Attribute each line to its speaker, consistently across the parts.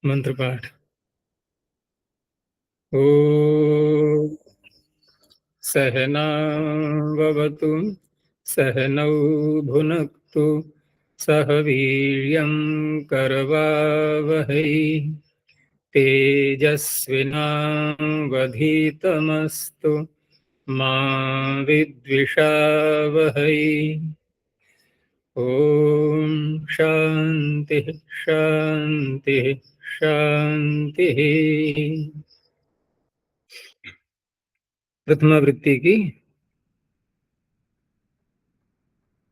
Speaker 1: मंत्र पाठ। ओ सहनावतु सहनौ भुनक्तु सह वीर्यं करवावहै तेजस्विनावधीतमस्तु मा विद्विषावहै। ओम शांति शांति शांति। प्रथमा वृत्ति की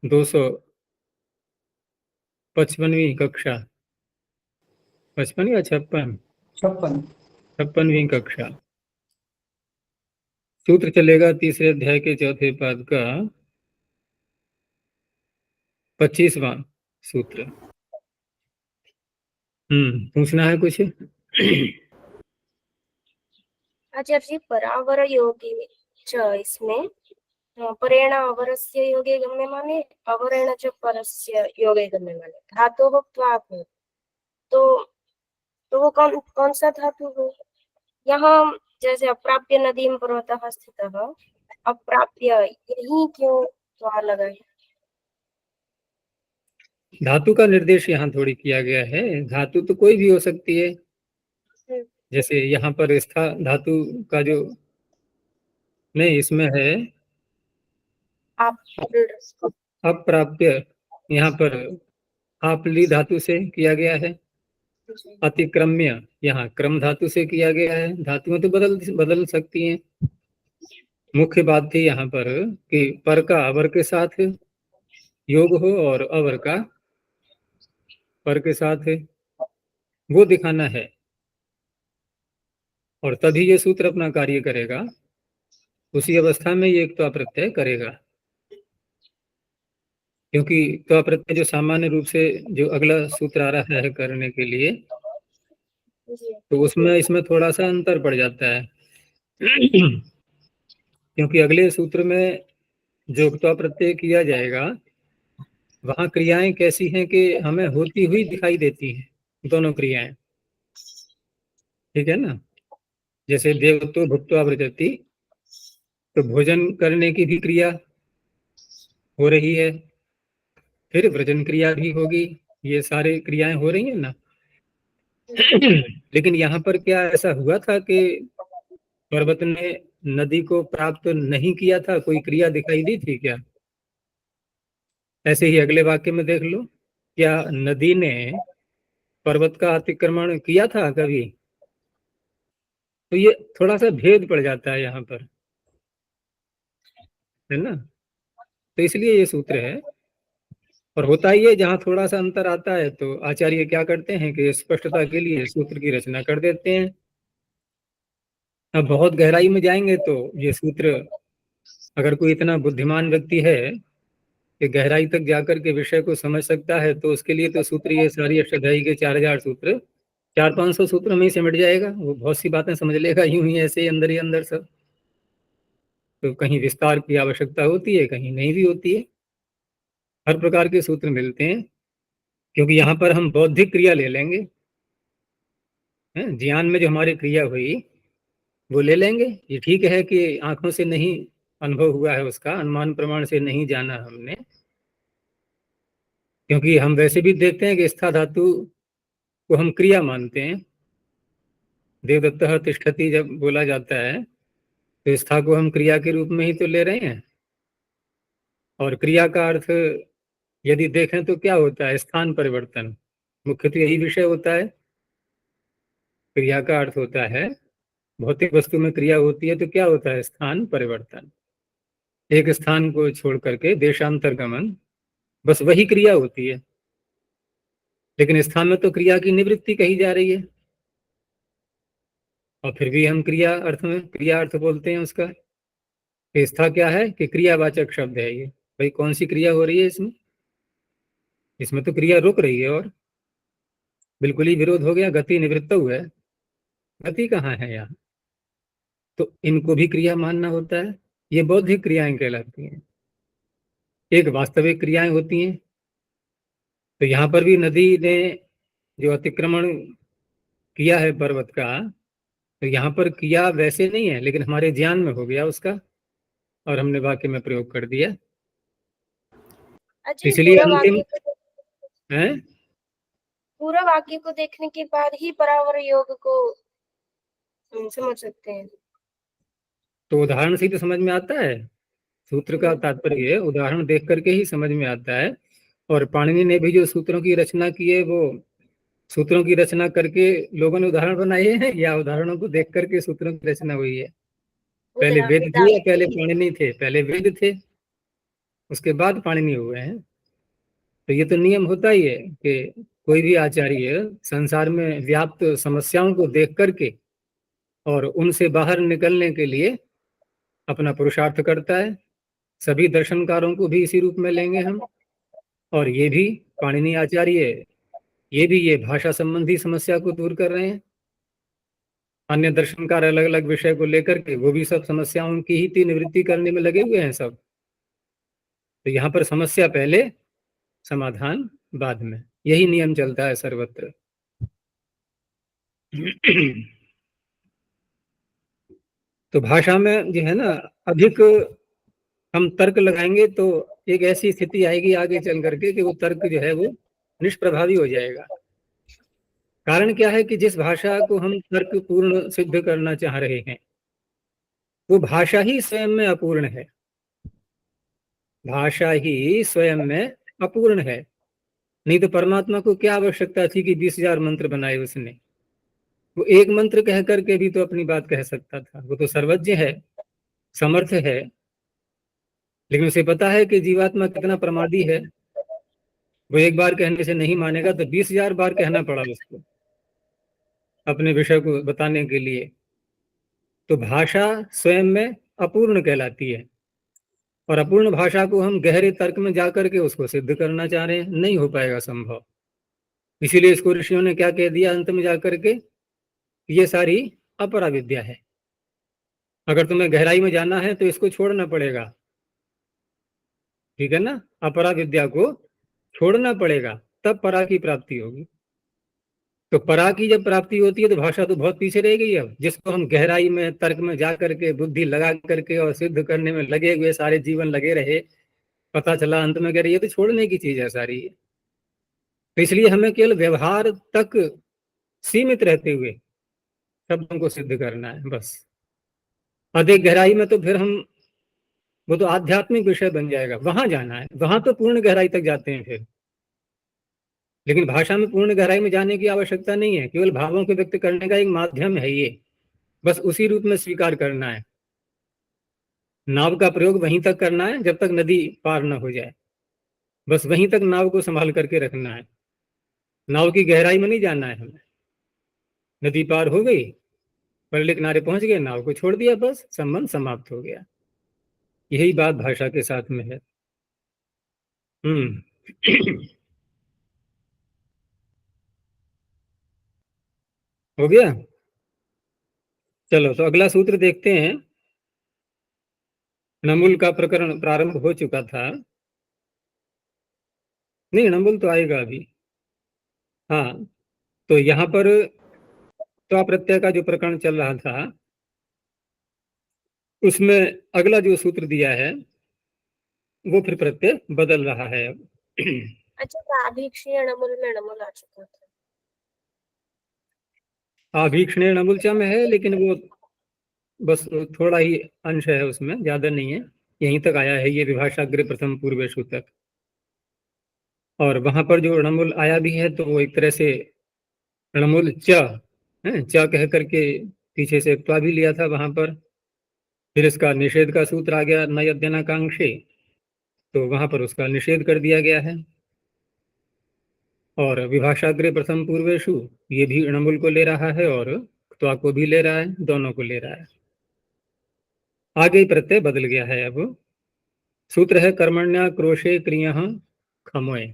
Speaker 1: 255वीं कक्षा, 55 या 56?
Speaker 2: 56।
Speaker 1: 56वीं कक्षा। सूत्र चलेगा तीसरे अध्याय के चौथे पाद का 25वां सूत्र। पूछना है कुछ?
Speaker 3: आचार्य जी, परावर योगे च इसमें परेण अवरस्य योगे गम्यमाने अवरेण च परस्य योगे गम्यमाने धातोः त्वात् तो वो कौन सा धातु है? यहाँ जैसे अप्राप्य नदीं पर्वतः स्थितः, अप्राप्य यही क्यों त्वा लगा है?
Speaker 1: धातु का निर्देश यहाँ थोड़ी किया गया है। धातु तो कोई भी हो सकती है। जैसे यहाँ पर स्था धातु का जो नहीं, इसमें है अप्राप्य। यहाँ पर आपली धातु से किया गया है। अतिक्रम्य यहाँ क्रम धातु से किया गया है। धातुएं तो बदल सकती हैं। मुख्य बात थी यहाँ पर कि पर का अवर के साथ योग हो और अवर का पर के साथ वो दिखाना है, और तभी ये सूत्र अपना कार्य करेगा। उसी अवस्था में ये एक त्वा प्रत्यय करेगा, क्योंकि त्वा प्रत्यय जो सामान्य रूप से जो अगला सूत्र आ रहा है करने के लिए, तो उसमें इसमें थोड़ा सा अंतर पड़ जाता है। क्योंकि अगले सूत्र में जो त्वा प्रत्यय किया जाएगा, वहां क्रियाएं कैसी हैं कि हमें होती हुई दिखाई देती हैं, दोनों क्रियाएं। ठीक है ना? जैसे देवत्व भुक्त्वा व्रजति, तो भोजन करने की भी क्रिया हो रही है, फिर व्रजन क्रिया भी होगी। ये सारी क्रियाएं हो रही हैं ना। लेकिन यहाँ पर क्या ऐसा हुआ था कि पर्वत ने नदी को प्राप्त नहीं किया था? कोई क्रिया दिखाई दी थी क्या? ऐसे ही अगले वाक्य में देख लो, क्या नदी ने पर्वत का अतिक्रमण किया था कभी? तो ये थोड़ा सा भेद पड़ जाता है यहाँ पर, है ना? तो इसलिए ये सूत्र है। और होता ही है, जहाँ थोड़ा सा अंतर आता है तो आचार्य क्या करते हैं कि स्पष्टता के लिए सूत्र की रचना कर देते हैं। अब बहुत गहराई में जाएंगे तो ये सूत्र, अगर कोई इतना बुद्धिमान व्यक्ति है कि गहराई तक जाकर के विषय को समझ सकता है, तो उसके लिए तो सूत्र ये सारी अष्टाध्यायी के 4000 सूत्र 400-500 सूत्र में ही सिमट जाएगा। वो बहुत सी बातें समझ लेगा यूं ही ऐसे ही अंदर सब। तो कहीं विस्तार की आवश्यकता होती है, कहीं नहीं भी होती है। हर प्रकार के सूत्र मिलते हैं, क्योंकि यहाँ पर हम बौद्धिक क्रिया ले लेंगे। ज्ञान में जो हमारी क्रिया हुई वो ले लेंगे। ये ठीक है कि आंखों से नहीं अनुभव हुआ है, उसका अनुमान प्रमाण से नहीं जाना हमने, क्योंकि हम वैसे भी देखते हैं कि स्था धातु को हम क्रिया मानते हैं। देवदत्तः तिष्ठति जब बोला जाता है तो स्था को हम क्रिया के रूप में ही तो ले रहे हैं। और क्रिया का अर्थ यदि देखें तो क्या होता है? स्थान परिवर्तन। मुख्य तो यही विषय होता है। क्रिया का अर्थ होता है, भौतिक वस्तु में क्रिया होती है तो क्या होता है? स्थान परिवर्तन। एक स्थान को छोड़ करके देशांतर गमन, बस वही क्रिया होती है। लेकिन स्थान में तो क्रिया की निवृत्ति कही जा रही है, और फिर भी हम क्रिया अर्थ में क्रिया अर्थ बोलते हैं उसका। स्था क्या है कि क्रियावाचक शब्द है ये। भाई कौन सी क्रिया हो रही है इसमें? इसमें तो क्रिया रुक रही है, और बिल्कुल ही विरोध हो गया। गति निवृत्त है, गति कहाँ है यहाँ? तो इनको भी क्रिया मानना होता है। ये बौद्धिक क्रियाएं कहलाती हैं। एक वास्तविक क्रियाएं होती हैं। तो यहाँ पर भी नदी ने जो अतिक्रमण किया है पर्वत का, तो यहाँ पर किया वैसे नहीं है, लेकिन हमारे ज्ञान में हो गया उसका और हमने वाक्य में प्रयोग कर दिया।
Speaker 3: अजय
Speaker 1: इसलिए
Speaker 3: पूरा
Speaker 1: अंतिम
Speaker 3: वाक्य को
Speaker 1: है।
Speaker 3: पूरा वाक्य को देखने के बाद ही परावर योग को समझ सकते हैं।
Speaker 1: तो उदाहरण से ही तो समझ में आता है। सूत्र का तात्पर्य उदाहरण देख करके ही समझ में आता है। और पाणिनि ने भी जो सूत्रों की रचना की है, वो सूत्रों की रचना करके लोगों ने उदाहरण बनाए हैं या उदाहरणों को देख करके सूत्रों की रचना हुई है? पहले वेद थे या पहले पाणिनि थे? पहले वेद थे, उसके बाद पाणिनि हुए हैं। तो ये तो नियम होता ही है कि कोई भी आचार्य संसार में व्याप्त समस्याओं को देख करके और उनसे बाहर निकलने के लिए अपना पुरुषार्थ करता है। सभी दर्शनकारों को भी इसी रूप में लेंगे हम। और ये भी पाणिनि आचार्य, ये भी ये भाषा संबंधी समस्या को दूर कर रहे हैं। अन्य दर्शनकार अलग अलग विषय को लेकर के वो भी सब समस्याओं की ही निवृत्ति करने में लगे हुए हैं सब। तो यहाँ पर समस्या पहले, समाधान बाद में, यही नियम चलता है सर्वत्र। तो भाषा में जो है ना, अधिक हम तर्क लगाएंगे तो एक ऐसी स्थिति आएगी आगे चल करके कि वो तर्क जो है वो निष्प्रभावी हो जाएगा। कारण क्या है कि जिस भाषा को हम तर्क पूर्ण सिद्ध करना चाह रहे हैं, वो भाषा ही स्वयं में अपूर्ण है। भाषा ही स्वयं में अपूर्ण है। नहीं तो परमात्मा को क्या आवश्यकता थी कि 20,000 मंत्र बनाए उसने? वो एक मंत्र कह करके भी तो अपनी बात कह सकता था। वो तो सर्वज्ञ है, समर्थ है, लेकिन उसे पता है कि जीवात्मा कितना प्रमादी है। वो एक बार कहने से नहीं मानेगा, तो 20,000 बार कहना पड़ा उसको अपने विषय को बताने के लिए। तो भाषा स्वयं में अपूर्ण कहलाती है। और अपूर्ण भाषा को हम गहरे तर्क में जाकर के उसको सिद्ध करना चाह रहे हैं, नहीं हो पाएगा संभव। इसीलिए इसको ऋषियों ने क्या कह दिया अंत में जाकर के, ये सारी अपरा विद्या है। अगर तुम्हें गहराई में जाना है तो इसको छोड़ना पड़ेगा, ठीक है ना? अपरा विद्या को छोड़ना पड़ेगा, तब परा की प्राप्ति होगी। तो परा की जब प्राप्ति होती है तो भाषा तो बहुत पीछे रह गई। अब जिसको हम गहराई में तर्क में जा करके बुद्धि लगा करके और सिद्ध करने में लगे हुए सारे जीवन लगे रहे, पता चला अंत में कह रही है तो छोड़ने की चीज है सारी। तो इसलिए हमें केवल व्यवहार तक सीमित रहते हुए शब्दों को सिद्ध करना है बस। अधिक गहराई में तो फिर हम, वो तो आध्यात्मिक विषय बन जाएगा, वहां जाना है, वहां तो पूर्ण गहराई तक जाते हैं फिर। लेकिन भाषा में पूर्ण गहराई में जाने की आवश्यकता नहीं है, केवल भावों को व्यक्त करने का एक माध्यम है ये, बस उसी रूप में स्वीकार करना है। नाव का प्रयोग वहीं तक करना है जब तक नदी पार न हो जाए, बस वहीं तक नाव को संभाल करके रखना है। नाव की गहराई में नहीं जाना है हमें। नदी पार हो गई, परले किनारे पहुंच गए, नाव को छोड़ दिया, बस संबंध समाप्त हो गया। यही बात भाषा के साथ में है। हो गया। चलो तो अगला सूत्र देखते हैं। नमुल का प्रकरण प्रारंभ हो चुका था। नहीं, नमुल तो आएगा अभी। हाँ, तो यहाँ पर त्वा प्रत्यय का जो प्रकरण चल रहा था, उसमें अगला जो सूत्र दिया है वो फिर प्रत्यय बदल रहा है अब।
Speaker 3: अच्छा, आभीक्षीय नमुल में नमुल आ चुका था।
Speaker 1: आभीक्षणे नमुलचा में है, लेकिन वो बस थोड़ा ही अंश है, उसमें ज्यादा नहीं है। यहीं तक आया है ये विभाषाग्र प्रथम पूर्वेशु तक। और वहां पर जो णमुल आया भी है तो वो एक तरह से णमुल च है, च कह करके पीछे से त्वा भी लिया था वहां पर। फिर इसका निषेध का सूत्र आ गया न यद्यनाकांक्षे, तो वहां पर उसका निषेध कर दिया गया है। और विभाषाग्रे प्रथम पूर्वेशु, ये भी णमुल को ले रहा है और त्वा को भी ले रहा है, दोनों को ले रहा है। आगे प्रत्यय बदल गया है अब। सूत्र है कर्मण्या क्रोशे क्रिय खमोय।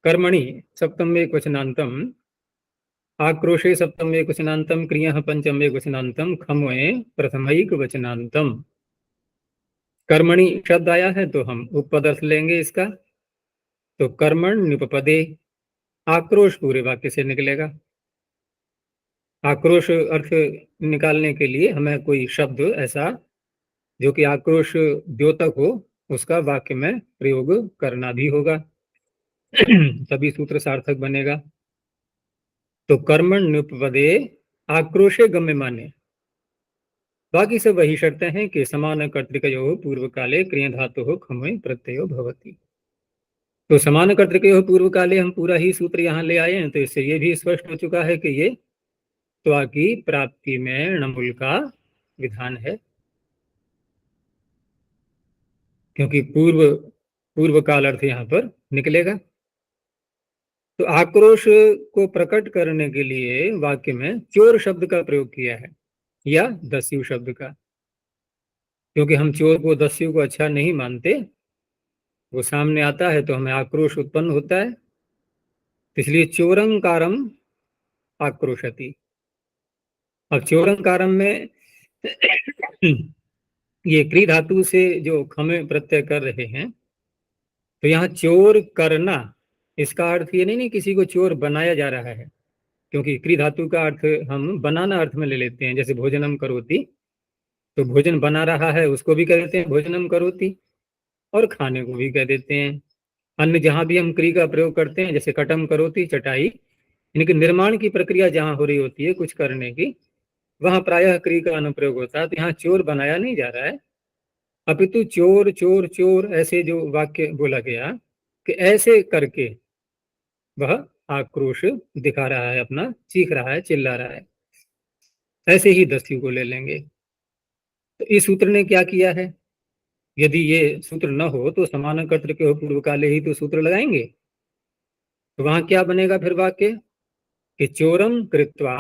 Speaker 1: कर्मणि सप्तम एक वचनांतम, आक्रोशे सप्तम एक वचनांतम, क्रिय पंचम एक वचनांतम, खमोय प्रथमैक वचनांतम। कर्मणि शब्द आया है तो हम उपपद अर्थ लेंगे इसका। तो कर्मण निपपदे, आक्रोश पूरे वाक्य से निकलेगा। आक्रोश अर्थ निकालने के लिए हमें कोई शब्द ऐसा जो कि आक्रोश द्योतक हो उसका वाक्य में प्रयोग करना भी होगा। तभी सूत्र सार्थक बनेगा। तो कर्मण नुपपदे आक्रोशे गम्यमाने, बाकी सब वही शर्तें हैं कि समान कर्तृकयो पूर्व काले क्रिय धातु खमय प्रत्ययो भवति। तो समान कर्तृकयो पूर्व काले हम पूरा ही सूत्र यहाँ ले आए हैं, तो इससे ये भी स्पष्ट हो चुका है कि ये त्वा की प्राप्ति में णमुल का विधान है, क्योंकि पूर्व काल अर्थ यहाँ पर निकलेगा। तो आक्रोश को प्रकट करने के लिए वाक्य में चोर शब्द का प्रयोग किया है या दस्यु शब्द का, क्योंकि हम चोर को दस्यु को अच्छा नहीं मानते। वो सामने आता है तो हमें आक्रोश उत्पन्न होता है, इसलिए चोरंकारम आक्रोशति। अब चोरंकारम में ये क्री धातु से जो खमे प्रत्यय कर रहे हैं, तो यहाँ चोर करना इसका अर्थ ये नहीं किसी को चोर बनाया जा रहा है, क्योंकि क्री धातु का अर्थ हम बनाना अर्थ में ले लेते हैं। जैसे भोजनम करोति, तो भोजन बना रहा है उसको भी कह देते हैं भोजनम करोति, और खाने को भी कह देते हैं। अन्य जहां भी हम क्री का प्रयोग करते हैं, जैसे कटम करोति चटाई, इनके निर्माण की प्रक्रिया जहां हो रही होती है कुछ करने की, वहां प्रायः क्री का अनुप्रयोग होता है। तो यहाँ चोर बनाया नहीं जा रहा है, अपितु चोर चोर चोर ऐसे जो वाक्य बोला गया कि ऐसे करके वह आक्रोश दिखा रहा है, अपना चीख रहा है, चिल्ला रहा है, ऐसे ही दस्यु को ले लेंगे। तो इस सूत्र ने क्या किया है, यदि ये सूत्र न हो तो समान कर्तृक हो पूर्व काले ही तो सूत्र लगाएंगे। तो वहां क्या बनेगा फिर वाक्य कि चोरम कृत्वा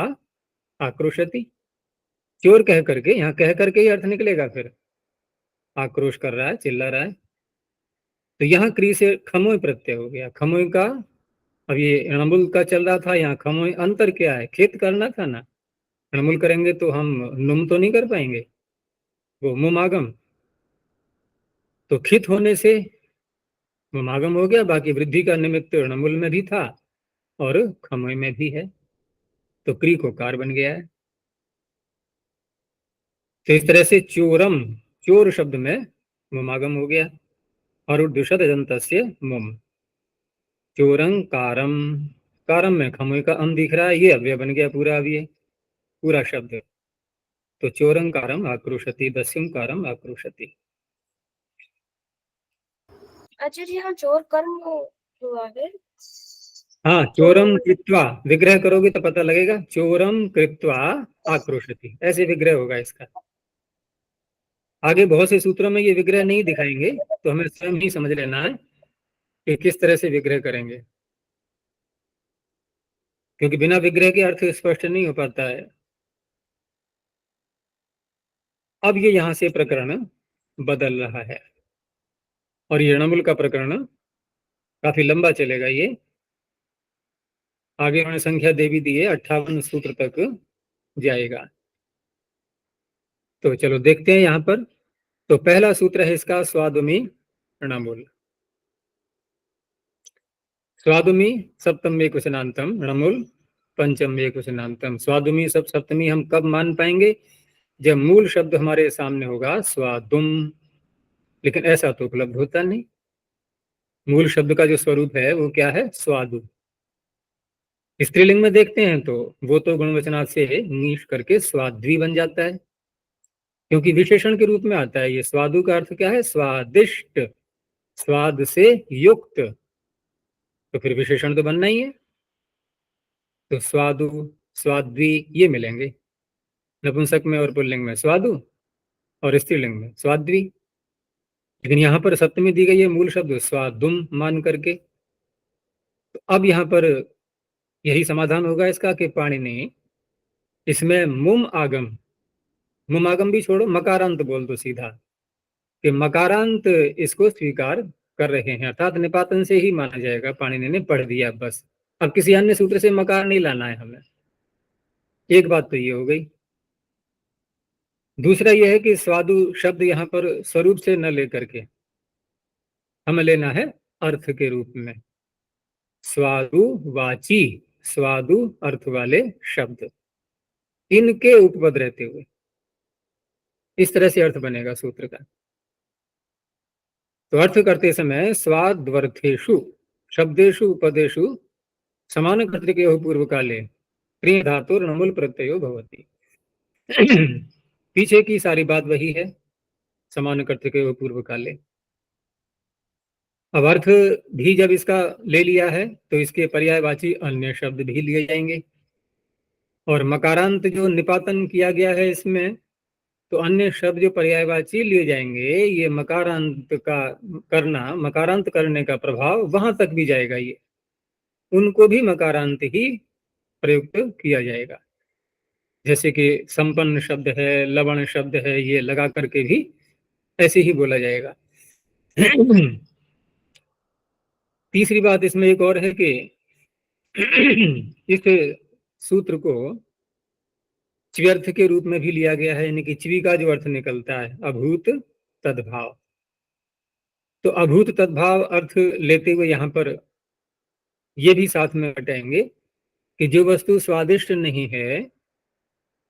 Speaker 1: आक्रोशति, चोर कह करके, यहाँ कह करके ही अर्थ निकलेगा, फिर आक्रोश कर रहा है, चिल्ला रहा है। तो यहाँ क्री से खमोय प्रत्यय हो गया। खमोय का अब ये णमुल का चल रहा था, यहाँ खमोय अंतर क्या है, खेत करना था ना, णमुल करेंगे तो हम नुम तो नहीं कर पाएंगे, वो मुमागम, तो खित होने से मुमागम हो गया। बाकी वृद्धि का निमित्त णमुल में भी था और खमोय में भी है, तो क्री को कार बन गया है। तो इस तरह से चोरम, चोर शब्द में मुमागम हो गया, और दुषद दंत से मुम, चोरं कारम, कारम में खमोय का अम दिख रहा है, ये अव्यय बन गया पूरा, अब ये पूरा शब्द। तो चोरं कारम आक्रोशति, दस्युम कारम आक्रोशति।
Speaker 3: आचार्य यहाँ चोर कर्म हुआ है।
Speaker 1: हाँ, चोरम कृत्वा विग्रह करोगे तो पता लगेगा, चोरम कृत्वा आक्रोशति, ऐसे विग्रह होगा इसका। आगे बहुत से सूत्रों में ये विग्रह नहीं दिखाएंगे, तो हमें स्वयं ही समझ लेना है कि किस तरह से विग्रह करेंगे, क्योंकि बिना विग्रह के अर्थ स्पष्ट नहीं हो पाता है। अब ये यहां से प्रकरण बदल रहा है, और ये णमुल का प्रकरण काफी लंबा चलेगा। ये आगे उन्होंने संख्या दे भी दी है, 58 सूत्र तक जाएगा। तो चलो देखते हैं यहाँ पर। तो पहला सूत्र है इसका स्वादुमी णमुल। स्वादुमी सप्तम में क्वचनांतम, णमुल पंचम में क्वचनांतम। स्वादुमी सब सप्तमी हम कब मान पाएंगे, जब मूल शब्द हमारे सामने होगा स्वादुम, लेकिन ऐसा तो उपलब्ध होता नहीं। मूल शब्द का जो स्वरूप है वो क्या है, स्वादु। स्त्रीलिंग में देखते हैं तो वो तो गुणवचनात् से नीश करके स्वाद्वी बन जाता है, क्योंकि विशेषण के रूप में आता है। ये स्वादु का अर्थ क्या है, स्वादिष्ट, स्वाद से युक्त, तो फिर विशेषण तो बनना ही है। तो स्वादु, स्वाद्वी ये मिलेंगे नपुंसक में और पुल्लिंग में स्वादु, और स्त्रीलिंग में स्वाद्वी। लेकिन यहाँ पर सप्तमी दी गई है मूल शब्द स्वादुम मान करके। तो अब यहाँ पर यही समाधान होगा इसका कि पाणिनि इसमें मुम आगम, मुम आगम भी छोड़ो, मकारांत बोल दो सीधा, कि मकारांत इसको स्वीकार कर रहे हैं, अर्थात निपातन से ही माना जाएगा। पाणिनि ने पढ़ दिया बस, अब किसी अन्य सूत्र से मकार नहीं लाना है हमें। एक बात तो ये हो गई। दूसरा यह है कि स्वादु शब्द यहाँ पर स्वरूप से न लेकर के हमें लेना है अर्थ के रूप में। स्वादु वाची, स्वादु अर्थ वाले शब्द। इनके उपपद रहते हुए, इस तरह से अर्थ बनेगा सूत्र का। तो अर्थ करते समय स्वाद्वर्थेषु शब्देषु उपदेषु समान कर्तृकयोः पूर्व काले प्रिय धातु णमुल प्रत्ययो भवति। पीछे की सारी बात वही है, समान कर्तृकयोः पूर्व काले। अब अर्थ भी जब इसका ले लिया है तो इसके पर्यायवाची अन्य शब्द भी लिए जाएंगे, और मकारांत जो निपातन किया गया है इसमें, तो अन्य शब्द जो पर्यायवाची लिए जाएंगे, ये मकारांत का करना, मकारांत करने का प्रभाव वहां तक भी जाएगा, ये उनको भी मकारांत ही प्रयुक्त किया जाएगा। जैसे कि संपन्न शब्द है, लवण शब्द है, ये लगा करके भी ऐसे ही बोला जाएगा। तीसरी बात इसमें एक और है कि इस सूत्र को च्व्यर्थ के रूप में भी लिया गया है, यानी कि च्वी का जो अर्थ निकलता है अभूत तद्भाव। तो अभूत तद्भाव अर्थ लेते हुए यहाँ पर ये भी साथ में हटाएंगे कि जो वस्तु स्वादिष्ट नहीं है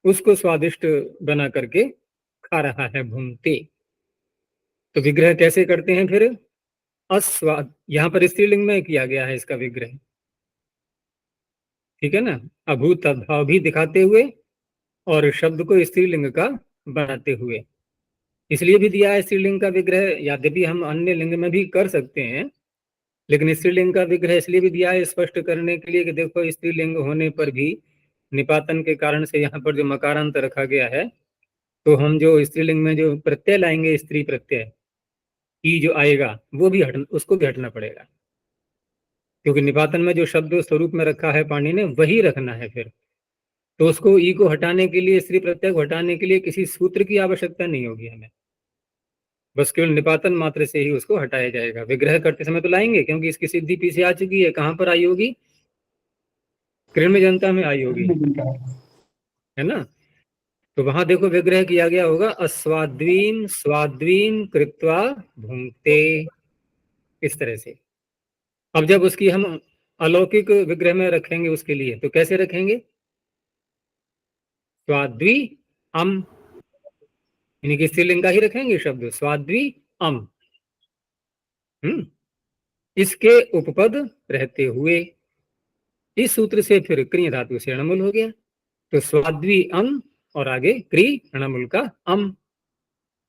Speaker 1: उसको स्वादिष्ट बना करके खा रहा है भूंगते। तो विग्रह कैसे करते हैं फिर? अस्वाद, यहाँ पर स्त्रीलिंग में किया गया है इसका विग्रह, ठीक है ना, अभूत तद्भाव भी दिखाते हुए और शब्द को स्त्रीलिंग का बनाते हुए। इसलिए भी दिया है स्त्रीलिंग का विग्रह, यद्यपि हम अन्य लिंग में भी कर सकते हैं, लेकिन स्त्रीलिंग का विग्रह इसलिए भी दिया है स्पष्ट करने के लिए कि देखो स्त्रीलिंग होने पर भी निपातन के कारण से यहाँ पर जो मकारांत रखा गया है, तो हम जो स्त्रीलिंग में जो प्रत्यय लाएंगे, स्त्री प्रत्यय ई जो आएगा, वो भी उसको भी हटना पड़ेगा, क्योंकि निपातन में जो शब्द स्वरूप में रखा है पाणि ने वही रखना है फिर। तो उसको ई को हटाने के लिए, स्त्री प्रत्यय को हटाने के लिए किसी सूत्र की आवश्यकता नहीं होगी हमें, बस केवल निपातन मात्र से ही उसको हटाया जाएगा। विग्रह करते समय तो लाएंगे, क्योंकि इसकी सिद्धि पीछे आ चुकी है। कहाँ पर आई होगी? कृण्य जनता में आई होगी, है ना। तो वहां देखो विग्रह किया गया होगा, अस्वाद्वीन स्वाद्वीन कृत्वा भुंक्ते, इस तरह से। अब जब उसकी हम अलौकिक विग्रह में रखेंगे उसके लिए, तो कैसे रखेंगे? स्वाद्वी अम, यानी कि स्त्रीलिंग का ही रखेंगे शब्द, स्वाद्वी अम। इसके उपपद रहते हुए इस सूत्र से फिर क्रिय धातु से अणमुल हो गया, तो स्वाद्वी अम और आगे क्री अणमुल का अम,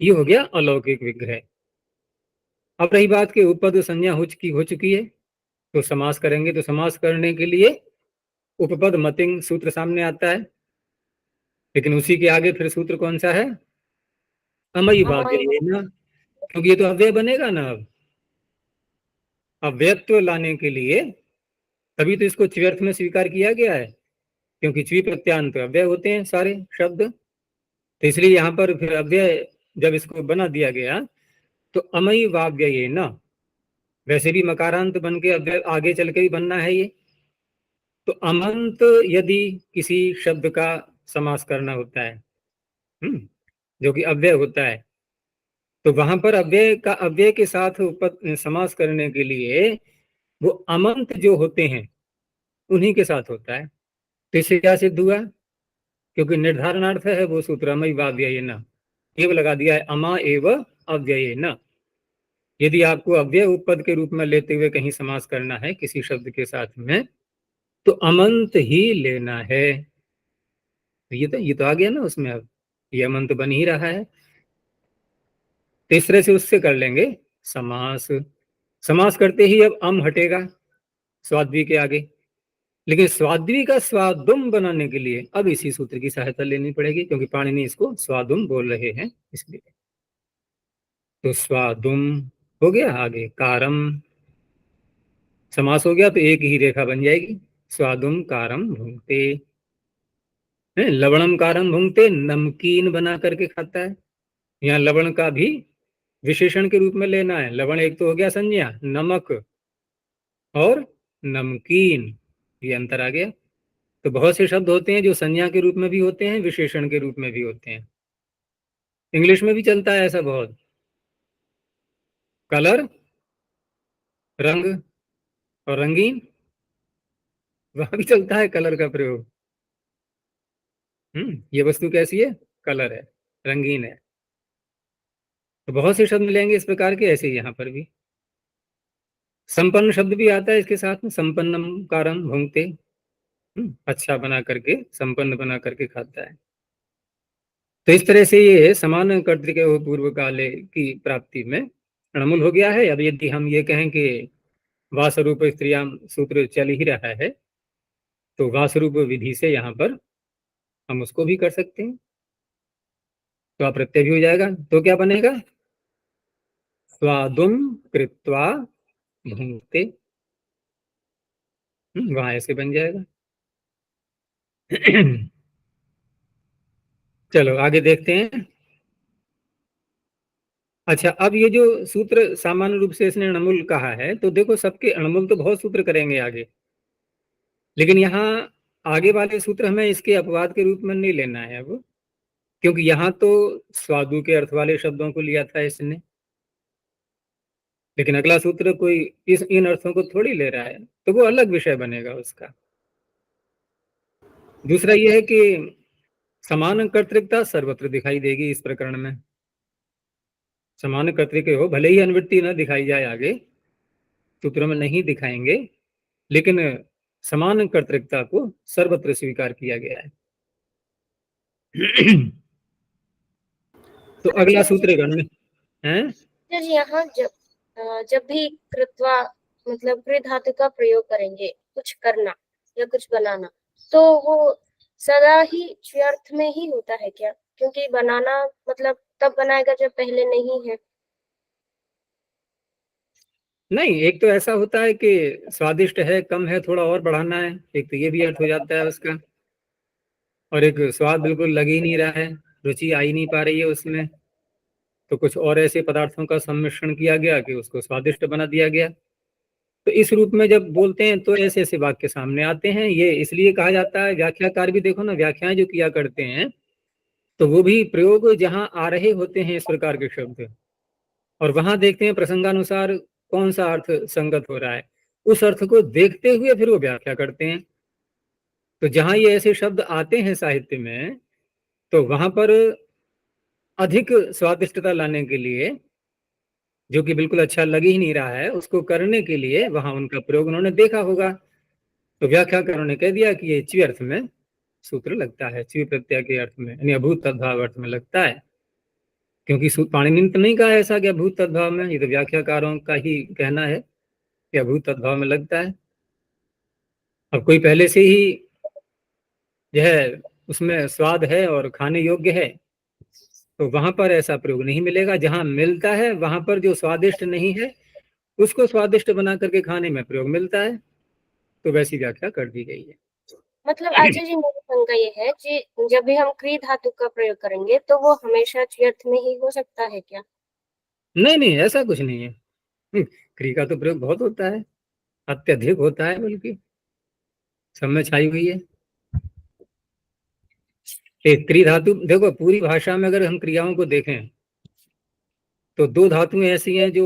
Speaker 1: ये हो गया अलौकिक विग्रह। अब रही बात के उपपद संज्ञा हो चुकी है, तो समास करेंगे। तो समास करने के लिए उपपद मतिंग सूत्र सामने आता है, लेकिन उसी के आगे फिर सूत्र कौन सा है? अमयी भाग्य
Speaker 3: अमय
Speaker 1: ना, क्योंकि ये तो अव्यय बनेगा ना। अब अव्ययत्व लाने के लिए तभी तो इसको च्व्यर्थ में स्वीकार किया गया है, क्योंकि च्वी प्रत्यांत अव्यय होते हैं सारे शब्द। तो इसलिए यहाँ पर फिर अव्यय जब इसको बना दिया गया, तो अमयी वाव्यये न, वैसे भी मकारांत बन के अव्यय आगे चल के भी बनना है ये। तो अमंत यदि किसी शब्द का समास करना होता है, जो कि अव्यय होता है, तो वहां पर अव्यय का अव्यय के साथ समास करने के लिए वो अमंत जो होते हैं उन्हीं के साथ होता है। तो इससे क्या सिद्ध हुआ? क्योंकि निर्धारणार्थ है वो सूत्र अमय वाव्यय न, एव लगा दिया है अमा एव अव्यय न। यदि आपको अव्यय उपपद के रूप में लेते हुए कहीं समास करना है किसी शब्द के साथ में, तो अमंत ही लेना है। ये तो आ गया ना उसमें, अब ये अमंत बन ही रहा है। तीसरे से उससे कर लेंगे समास। समास करते ही अब अम हटेगा स्वाद्वी के आगे, लेकिन स्वाद्वी का स्वादुम बनाने के लिए अब इसी सूत्र की सहायता लेनी पड़ेगी, क्योंकि पाणिनि इसको स्वादुम बोल रहे हैं इसलिए। तो स्वादुम हो गया, आगे कारम समास हो गया, तो एक ही रेखा बन जाएगी, स्वादुम कारम भुंगते। लवणम कारम भुंगते, नमकीन बना करके खाता है। यहाँ लवण का भी विशेषण के रूप में लेना है। लवण एक तो हो गया संज्ञा, नमक और नमकीन, ये अंतर आ गया। तो बहुत से शब्द होते हैं जो संज्ञा के रूप में भी होते हैं, विशेषण के रूप में भी होते हैं। इंग्लिश में भी चलता है ऐसा बहुत, कलर, रंग और रंगीन, वहां भी चलता है कलर का प्रयोग। ये वस्तु कैसी है? कलर है, रंगीन है। तो बहुत से शब्द मिलेंगे इस प्रकार के, ऐसे ही यहाँ पर भी संपन्न शब्द भी आता है इसके साथ में, संपन्नम कारम भुंक्ते। अच्छा बना करके, संपन्न बना करके खाता है। तो इस तरह से ये समान कर्तृक पूर्व काले की प्राप्ति में अणमुल हो गया है। अब यदि हम ये कहें कि वासरूप स्त्रियाम सूत्र चल ही रहा है, तो वासरूप विधि से यहाँ पर हम उसको भी कर सकते हैं। तो आप प्रत्यय भी हो जाएगा, तो क्या बनेगा? स्वादुम कृत्वा भुंक्ते। वहां ऐसे बन जाएगा। चलो आगे देखते हैं। अच्छा, अब ये जो सूत्र सामान्य रूप से इसने अणमुल कहा है, तो देखो सबके अणमुल तो बहुत सूत्र करेंगे आगे, लेकिन यहाँ आगे वाले सूत्र हमें इसके अपवाद के रूप में नहीं लेना है अब, क्योंकि यहाँ तो स्वादु के अर्थ वाले शब्दों को लिया था इसने, लेकिन अगला सूत्र कोई इस इन अर्थों को थोड़ी ले रहा है, तो वो अलग विषय बनेगा उसका। दूसरा यह है कि समान कर्तृकता सर्वत्र दिखाई देगी इस प्रकरण में। समान कर्तृक हो, भले ही अनुवृत्ति न दिखाई जाए आगे सूत्रों में नहीं दिखाएंगे, लेकिन समान कर्तृकता को सर्वत्र स्वीकार किया गया है। तो अगला सूत्र गण में है।
Speaker 3: सर यहाँ जब भी कृत्वा मतलब कृ धातु का प्रयोग करेंगे, कुछ करना या कुछ बनाना, तो वो सदा ही व्यर्थ में ही होता है क्या? क्योंकि बनाना मतलब तब बनाएगा जब पहले नहीं है।
Speaker 1: नहीं, एक तो ऐसा होता है कि स्वादिष्ट है, कम है, थोड़ा और बढ़ाना है, एक तो ये भी अर्थ हो जाता है उसका। और एक स्वाद बिल्कुल लग ही नहीं रहा है, रुचि आ ही नहीं पा रही है उसमें, तो कुछ और ऐसे पदार्थों का सम्मिश्रण किया गया कि उसको स्वादिष्ट बना दिया गया। तो इस रूप में जब बोलते हैं तो ऐसे ऐसे वाक्य सामने आते हैं। ये इसलिए कहा जाता है, व्याख्याकार भी देखो ना, व्याख्याएं जो किया करते हैं तो वो भी प्रयोग जहां आ रहे होते हैं इस प्रकार के शब्द, और वहां देखते हैं प्रसंगानुसार कौन सा अर्थ संगत हो रहा है, उस अर्थ को देखते हुए फिर वो व्याख्या करते हैं। तो जहां ये ऐसे शब्द आते हैं साहित्य में, तो वहां पर अधिक स्वादिष्टता लाने के लिए, जो कि बिल्कुल अच्छा लग ही नहीं रहा है, उसको करने के लिए वहां उनका प्रयोग उन्होंने देखा होगा। तो व्याख्याकारों ने कह दिया कि ये च्वी अर्थ में सूत्र लगता है, च्वी प्रत्यय के अर्थ में, यानी अभूत तद्भाव अर्थ में लगता है। क्योंकि पाणिनि ने तो नहीं कहा ऐसा कि अभूत तद्भाव में, ये तो व्याख्याकारों का ही कहना है कि अभूत तद्भाव में लगता है। अब कोई पहले से ही यह उसमें स्वाद है और खाने योग्य है, तो वहां पर ऐसा प्रयोग नहीं मिलेगा। जहां मिलता है वहां पर जो स्वादिष्ट नहीं है उसको स्वादिष्ट बना करके खाने में प्रयोग मिलता है। तो वैसी व्याख्या कर दी गई है।
Speaker 3: मतलब आचार्य जी, मेरी शंका ये है कि जब भी हम क्री धातु का प्रयोग करेंगे तो वो हमेशा व्यर्थ में ही हो सकता है क्या?
Speaker 1: नहीं नहीं, ऐसा कुछ नहीं है। क्री का तो प्रयोग बहुत होता है, अत्यधिक होता है, बल्कि सब में छाई हुई है। एक क्री धातु देखो, पूरी भाषा में अगर हम क्रियाओं को देखें तो दो धातुएं ऐसी हैं जो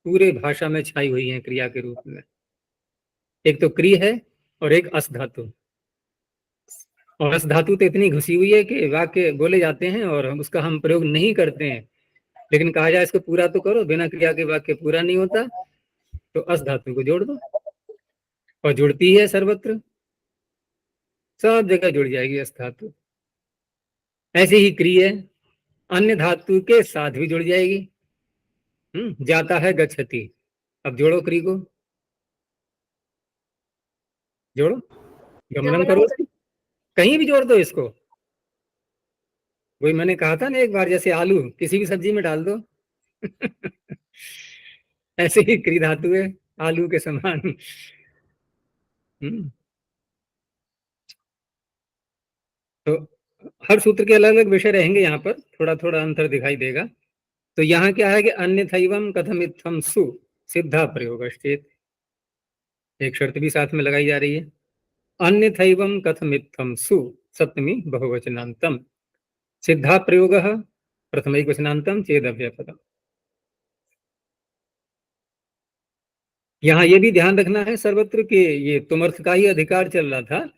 Speaker 1: पूरे भाषा में छाई हुई हैं क्रिया के रूप में। एक तो क्री है और एक अस धातु। और अस धातु तो इतनी घुसी हुई है कि वाक्य बोले जाते हैं और उसका हम प्रयोग नहीं करते हैं, लेकिन कहा जाए इसको पूरा तो करो, बिना क्रिया के वाक्य पूरा नहीं होता, तो अस धातु को जोड़ दो, और जुड़ती है सर्वत्र, सब जगह जुड़ जाएगी अस धातु। ऐसे ही क्रिय अन्य धातु के साथ भी जुड़ जाएगी। जाता है गच्छति, अब जोड़ो क्री को, जोड़ो, गमनम
Speaker 3: गमनम
Speaker 1: करो, कहीं भी जोड़ दो इसको। वही मैंने कहा था ना एक बार, जैसे आलू किसी भी सब्जी में डाल दो। ऐसे ही क्री धातु है, आलू के समान। हम्म, तो हर सूत्र के अलग अलग विषय रहेंगे, यहाँ पर थोड़ा थोड़ा अंतर दिखाई देगा। तो यहाँ क्या है कि अन्यथैवम कथम इत्थम सु सिद्धा प्रयोग, एक शर्त भी साथ में लगाई जा रही है। अन्यथैवम कथम इत्थम सु सप्तमी बहुवचनांतम सिद्धा प्रयोग प्रथम वचनांतम चेद अव्ययपदम। यहाँ ये भी ध्यान रखना है सर्वत्र कि ये तुमर्थ का ही अधिकार चल रहा था,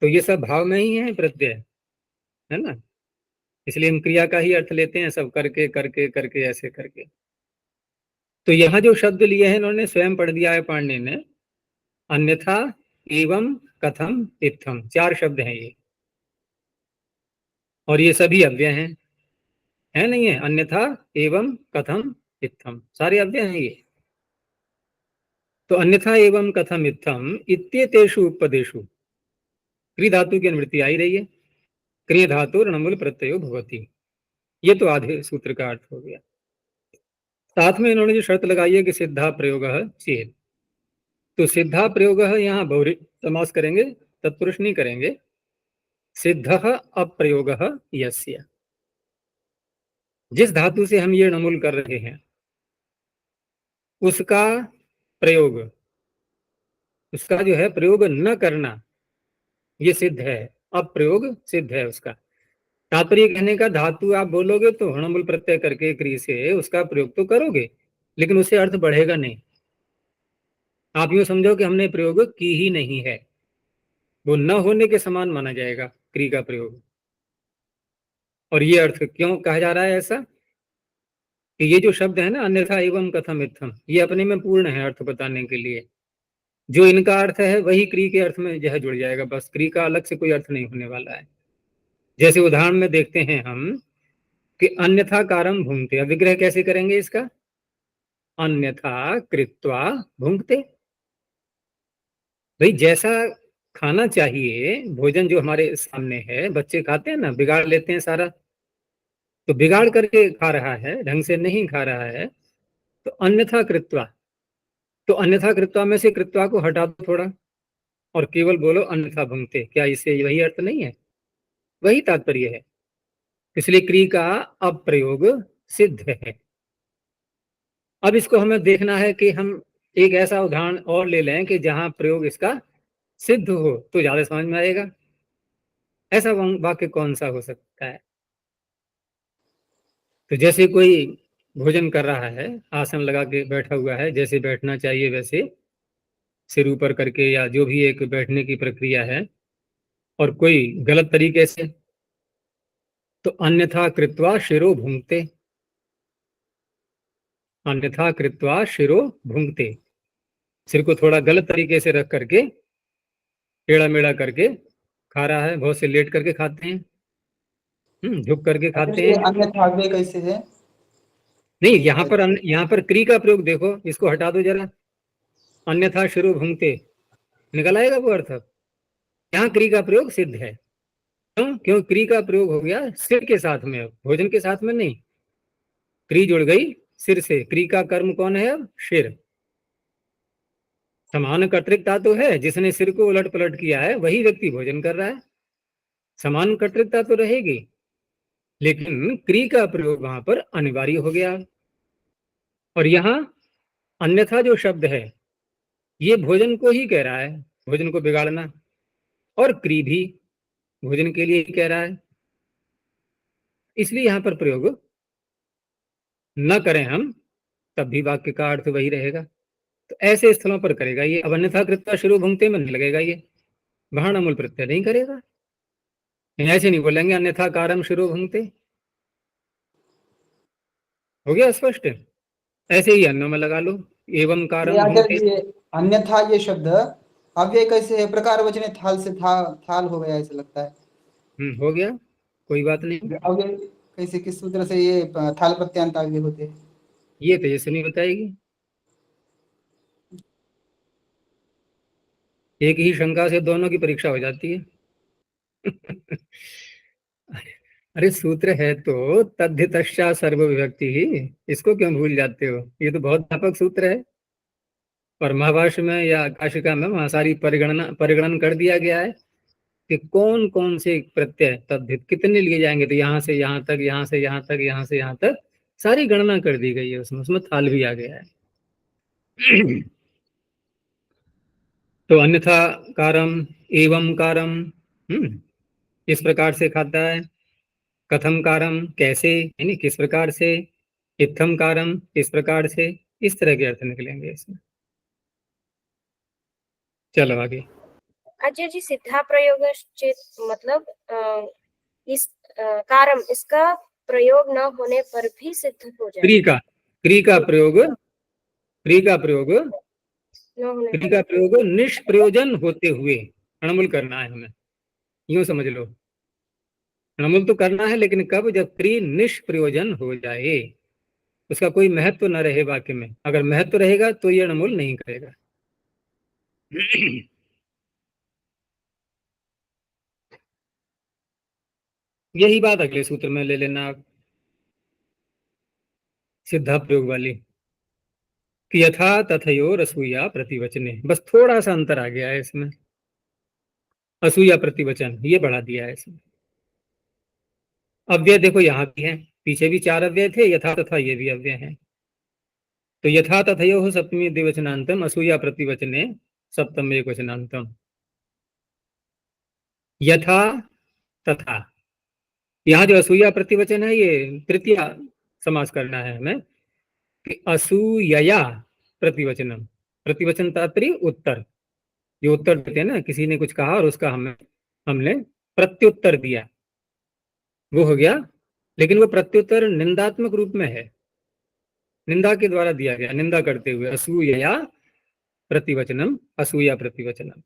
Speaker 1: तो ये सब भाव में ही है प्रत्यय, है ना। इसलिए हम क्रिया का ही अर्थ लेते हैं, सब करके करके करके ऐसे करके। तो यहाँ जो शब्द लिए हैं इन्होंने स्वयं पढ़ दिया है पाणिनि ने, अन्यथा, एवं, कथम, इत्थम, 4 शब्द हैं ये, और ये सभी अव्यय हैं, है नहीं है, अन्यथा, एवं, कथम, इत्थम, सारे अव्यय हैं ये। तो अन्यथा, एवं, कथम, इत्थम इत्येतेषु उपपदेषु क्री धातु की अनुवृत्ति आई रही है, क्रिय धातु ऋणमूल प्रत्ययो भवति। ये तो आधे सूत्र का अर्थ हो गया। साथ में इन्होंने जो शर्त लगाई है कि सिद्धा प्रयोग चेत, तो सिद्धा प्रयोग यहाँ बहुरी समास करेंगे, तत्पुरुष नहीं करेंगे। सिद्ध अप्रयोग यस्य, जिस धातु से हम ये णमुल कर रहे हैं उसका प्रयोग, उसका जो है प्रयोग न करना, ये सिद्ध है, अप्रयोग सिद्ध है उसका। तात्पर्य कहने का, धातु आप बोलोगे तो णमुल प्रत्यय करके क्रिय से उसका प्रयोग तो करोगे, लेकिन उससे अर्थ बढ़ेगा नहीं। आप यूं समझो कि हमने प्रयोग की ही नहीं है, वो न होने के समान माना जाएगा क्रिया का प्रयोग। और ये अर्थ क्यों कहा जा रहा है ऐसा, कि ये जो शब्द है ना, अन्यथा, एवं, कथम, इत्थम, ये अपने में पूर्ण है अर्थ बताने के लिए। जो इनका अर्थ है वही क्रिया के अर्थ में जो जुड़ जाएगा, बस क्रिया का अलग से कोई अर्थ नहीं होने वाला है। जैसे उदाहरण में देखते हैं हम कि अन्यथा कारम भुंक्ते, अब विग्रह कैसे करेंगे इसका, अन्यथा कृत्वा भुंक्ते। भाई जैसा खाना चाहिए, भोजन जो हमारे सामने है, बच्चे खाते हैं ना, बिगाड़ लेते हैं सारा, तो बिगाड़ करके खा रहा है, ढंग से नहीं खा रहा है, तो अन्यथा कृत्वा, तो अन्यथा कृत्वा में से कृत्वा को हटा दो थोड़ा, और केवल बोलो अन्यथा भुंक्ते। क्या इससे वही अर्थ नहीं है, वही तात्पर्य है। इसलिए क्रिया का अप्रयोग सिद्ध है। अब इसको हमें देखना है कि हम एक ऐसा उदाहरण और ले लें कि जहां प्रयोग इसका सिद्ध हो, तो ज्यादा समझ में आएगा। ऐसा वाक्य कौन सा हो सकता है। तो जैसे कोई भोजन कर रहा है, आसन लगा के बैठा हुआ है, जैसे बैठना चाहिए वैसे सिर ऊपर करके, या जो भी एक बैठने की प्रक्रिया है, और कोई गलत तरीके से, तो अन्यथा कृत्वा शिरो भुंक्ते, अन्यथा कृत्वा शिरो भुंक्ते, सिर को थोड़ा गलत तरीके से रख करके, टेढ़ा मेढ़ा करके खा रहा है। बहुत से लेट करके खाते हैं, झुक करके खाते
Speaker 2: ये
Speaker 1: हैं।
Speaker 2: अन्यथा अव्यय कैसे है?
Speaker 1: नहीं, यहाँ पर क्री का प्रयोग देखो, इसको हटा दो जरा, अन्यथा शिरो भुंक्ते, निकल आएगा वो अर्थ। यहाँ क्री का प्रयोग सिद्ध है, क्यों क्री का प्रयोग हो गया सिर के साथ में, अब भोजन के साथ में नहीं, क्री जुड़ गई सिर से। क्री का कर्म कौन है अब, सिर। समान कर्तृकता तो है, जिसने सिर को उलट पलट किया है वही व्यक्ति भोजन कर रहा है, समान कर्तृकता तो रहेगी, लेकिन क्री का प्रयोग वहां पर अनिवार्य हो गया। और यहाँ अन्यथा जो शब्द है ये भोजन को ही कह रहा है, भोजन को बिगाड़ना, और क्री भी भोजन के लिए ही कह रहा है, इसलिए यहाँ पर प्रयोग न करें हम तब भी वाक्य का अर्थ वही रहेगा। तो ऐसे स्थलों पर करेगा ये। अब अन्यथा कृत्वा शुरू भुंगते में नहीं लगेगा ये, वहां मूल प्रत्यय नहीं करेगा। ऐसे नहीं बोलेंगे अन्यथा कारम शुरू भुंगते, हो गया स्पष्ट। ऐसे ही अन्य में लगा लो, एवं कारम भुंगते।
Speaker 2: ये अन्यथा ये शब्द अव्यय कैसे है? प्रकार वचने थाल से थाल हो गया ऐसा लगता है।
Speaker 1: हो गया, कोई बात नहीं।
Speaker 2: अव्यय कैसे, किस सूत्र से ये थाल प्रत्यांत अव्यय होते हैं?
Speaker 1: ये तो जैसे नहीं बताएगी, एक ही शंका से दोनों की परीक्षा हो जाती है। अरे सूत्र है तो तद्धितश्चा सर्व विभक्ति ही, इसको क्यों भूल जाते हो, ये तो बहुत व्यापक सूत्र है। और महाभाष्य में या काशिका में वहां सारी परिगणन कर दिया गया है कि कौन कौन से प्रत्यय तद्धित कितने लिए जाएंगे, तो यहाँ से यहाँ तक, यहाँ से यहाँ तक, यहाँ से यहाँ तक सारी गणना कर दी गई है उसमें, थाल भी आ गया है। तो अन्यथा कारम, एवं कारम, इस प्रकार से खाता है, कथम कारम कैसे, यानी किस प्रकार से, इत्थम कारम इस प्रकार से, इस तरह के अर्थ निकलेंगे इसमें। चलो आगे।
Speaker 3: आचार्य जी सिद्धा प्रयोग मतलब इस कारम इसका प्रयोग न होने पर भी सिद्ध हो जाए।
Speaker 1: क्री का प्रयोग
Speaker 3: न होने
Speaker 1: क्री
Speaker 3: पर
Speaker 1: का प्रयोग निष्प्रयोजन होते हुए अणमुल करना है हमें, यूं समझ लो। अणमुल तो करना है, लेकिन कब? जब क्री निष्प्रयोजन हो जाए, उसका कोई महत्व न रहे वाक्य में। अगर महत्व रहेगा तो ये अणमुल नहीं करेगा। यही बात अगले सूत्र में ले लेना आप, सिद्धा प्रयोग वाली, कि यथा तथयोर असूया प्रतिवचने। बस थोड़ा सा अंतर आ गया है इसमें, असूया प्रतिवचन ये बढ़ा दिया है इसमें। अव्यय देखो यहाँ भी है, पीछे भी 4 अव्यय थे, यथा तथा ये भी अव्यय है। तो यथा तथयो सप्तमी द्विवचनांतम असूया प्रतिवचने सप्तम एकवचनांतम। यथा तथा, यहाँ जो असूया प्रतिवचन है ये तृतीय समास करना है हमें, कि असूयया प्रतिवचनम। प्रतिवचन तात्पर्य उत्तर, जो उत्तर देते हैं ना, किसी ने कुछ कहा और उसका हमने प्रत्युत्तर दिया, वो हो गया। लेकिन वो प्रत्युत्तर निंदात्मक रूप में है, निंदा के द्वारा दिया गया, निंदा करते हुए। असूयया प्रतिवचनम असूया प्रतिवचनम।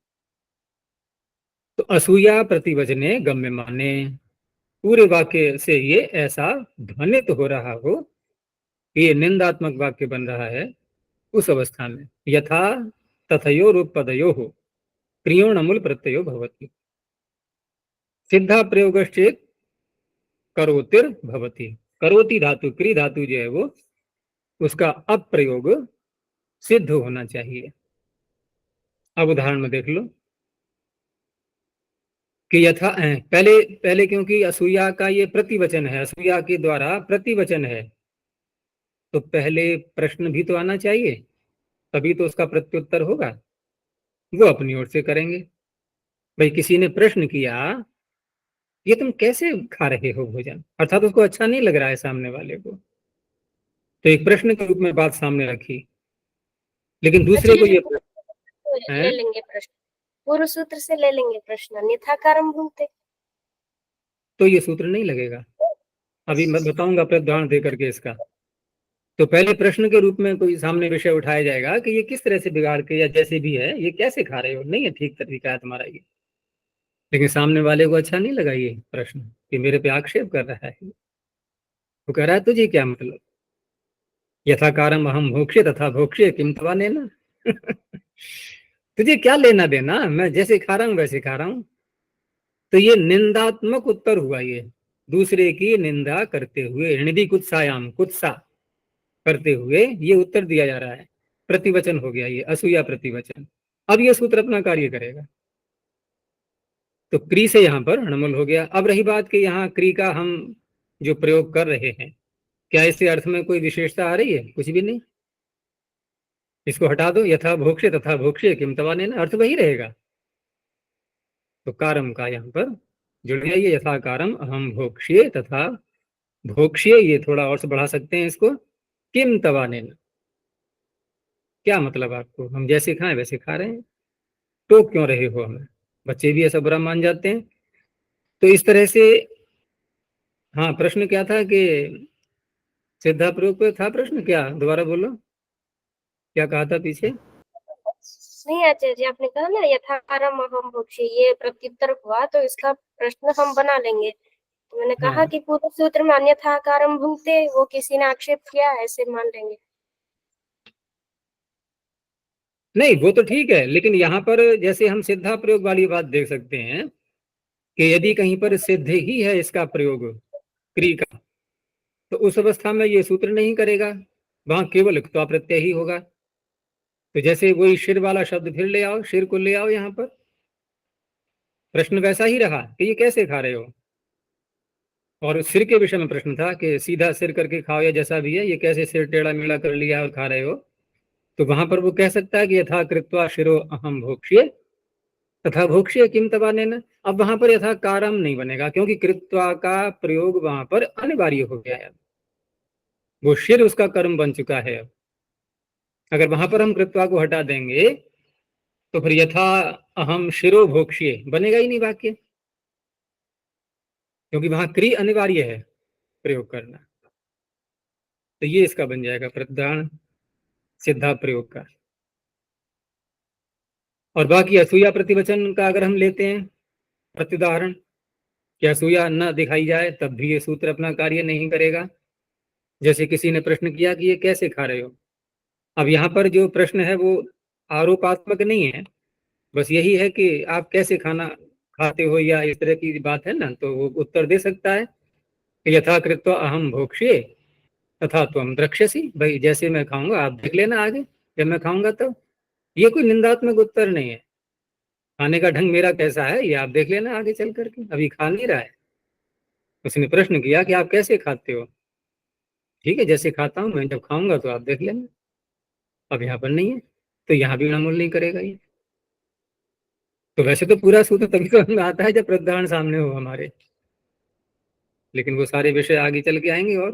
Speaker 1: तो असूया प्रतिवचने गम्य माने, पूरे वाक्य से ये ऐसा ध्वनित हो रहा हो कि ये निंदात्मक वाक्य बन रहा है, उस अवस्था में यथा तथयो रूप पदयो हो क्रियोणमुल प्रत्ययो भवति। सिद्धा प्रयोगश्चेत करोतिर भवति। करोति धातु, क्री धातु जो है वो, उसका अप्रयोग सिद्ध होना चाहिए। अब उदाहरण में देख लो कि यथा पहले पहले क्योंकि असूया का ये प्रतिवचन है, असूया के द्वारा प्रतिवचन है, तो पहले प्रश्न भी तो आना चाहिए, तभी तो उसका प्रत्युत्तर होगा। वो अपनी ओर से करेंगे। भाई किसी ने प्रश्न किया, ये तुम कैसे खा रहे हो भोजन, अर्थात उसको अच्छा नहीं लग रहा है सामने वाले को, तो एक प्रश्न के रूप में बात सामने रखी। लेकिन दूसरे
Speaker 3: आचार्य
Speaker 1: को
Speaker 3: जी
Speaker 1: ये
Speaker 3: ले
Speaker 1: है,
Speaker 3: लेंगे प्रश्न, पूर्व सूत्र से ले लेंगे प्रश्न, अन्यथा कारम भूलते।
Speaker 1: तो ये सूत्र नहीं लगेगा। अभी मैं बताऊंगा उदाहरण दे करके इसका। तो पहले प्रश्न के रूप में कोई सामने विषय उठाया जाएगा कि ये किस तरह से बिगाड़ के, या जैसे भी है, ये कैसे खा रहे हो, नहीं है ठीक तरीका है तुम्हारा ये। लेकिन सामने वाले को अच्छा नहीं लगा ये प्रश्न, कि मेरे पे आक्षेप कर रहा है। वो कह रहा है तुझे क्या मतलब, यथाकारम अहम भोक्ष्य तथा भोक्ष्य किम तवा नेना। तुझे क्या लेना देना, मैं जैसे खा रहा हूं वैसे खा रहा हूं। तो ये निंदात्मक उत्तर हुआ, ये दूसरे की निंदा करते हुए, हृदय कुत्सायाम, कुत्सा करते हुए ये उत्तर दिया जा रहा है। प्रतिवचन हो गया ये, असूया प्रतिवचन। अब ये सूत्र अपना कार्य करेगा। तो क्री से यहां पर अणमुल हो गया। अब रही बात कि यहाँ क्री का हम जो प्रयोग कर रहे हैं, क्या इससे अर्थ में कोई विशेषता आ रही है? कुछ भी नहीं। इसको हटा दो, यथा भोक्ष्य तथा भोक्ष्य किम तवा नेना, अर्थ वही रहेगा। तो कारम का यहाँ पर जुड़ गया ये, यथा कारम अहम भोक्ष्ये तथा भोक्ष्ये, ये थोड़ा और से बढ़ा सकते हैं इसको, किम तवा नेना। क्या मतलब आपको, हम जैसे खाएं वैसे खा रहे हैं, टोक क्यों रहे हो हमें? बच्चे भी ऐसा बुरा मान जाते हैं। तो इस तरह से, हाँ प्रश्न क्या था कि सिद्धा प्रयोग पे था प्रश्न, क्या दोबारा बोलो, क्या कहा था पीछे?
Speaker 3: नहीं आचार्य जी, आपने कहा ना यथाकारम अहम भोक्ष्य, ये प्रत्युत्तर हुआ तो इसका प्रश्न हम बना लेंगे। तो मैंने कहा
Speaker 1: हाँ
Speaker 3: कि पूर्व सूत्र में अन्यथा कारम भूलते, वो किसी ने आक्षेप किया ऐसे मान लेंगे।
Speaker 1: नहीं, वो तो ठीक है, लेकिन यहाँ पर जैसे हम सिद्धा प्रयोग वाली बात देख सकते हैं कि यदि कहीं पर सिद्ध ही है इसका प्रयोग क्री का, तो उस अवस्था में ये सूत्र नहीं करेगा, वहां केवल क्त्वा प्रत्यय ही होगा। तो जैसे वही शिर वाला शब्द फिर ले आओ, शिर को ले आओ यहाँ पर, प्रश्न वैसा ही रहा कि ये कैसे खा रहे हो। और सिर के विषय में प्रश्न था कि सीधा सिर करके खाओ या जैसा भी है, ये कैसे सिर टेढ़ा मेढ़ा कर लिया और खा रहे हो। तो वहां पर वो कह सकता है कि यथा कृत्वा शिरो अहम भोक्ष्ये तथा भोक्ष्य किम तबाने न। अब वहां पर यथा कारम नहीं बनेगा, क्योंकि कृत्वा का प्रयोग वहां पर अनिवार्य हो गया है। वो शिर उसका कर्म बन चुका है। अगर वहां पर हम कृत्वा को हटा देंगे तो फिर यथा अहम शिरो भोक्ष्ये बनेगा ही नहीं वाक्य, क्योंकि वहां क्रिय अनिवार्य है प्रयोग करना। तो ये इसका बन जाएगा प्रधान सिद्धा प्रयोग का। और बाकी असूया प्रतिवचन का अगर हम लेते हैं प्रत्युदाहरण, कि असूया न दिखाई जाए तब भी ये सूत्र अपना कार्य नहीं करेगा। जैसे किसी ने प्रश्न किया कि ये कैसे खा रहे हो। अब यहाँ पर जो प्रश्न है वो आरोपात्मक नहीं है, बस यही है कि आप कैसे खाना खाते हो या इस तरह की बात है ना, तो वो उत्तर दे सकता है कि यथा कृत्वा अहम भोक्ष्ये तथा त्वम द्रक्ष्यसि, भाई जैसे मैं खाऊंगा आप देख लेना आगे, जब मैं खाऊंगा तो। ये कोई निंदात्मक उत्तर नहीं है। खाने का ढंग मेरा कैसा है ये आप देख लेना आगे चल करके, अभी खा नहीं रहा है। उसने प्रश्न किया कि आप कैसे खाते हो, ठीक है जैसे खाता हूं मैं, जब खाऊंगा तो आप देख लेना। अब यहाँ पर नहीं है, तो यहाँ भी अमूल नहीं करेगा ये। तो वैसे तो पूरा सूत्र तभी समझ में आता है जब प्रधान सामने हो हमारे, लेकिन वो सारे विषय आगे चल के आएंगे और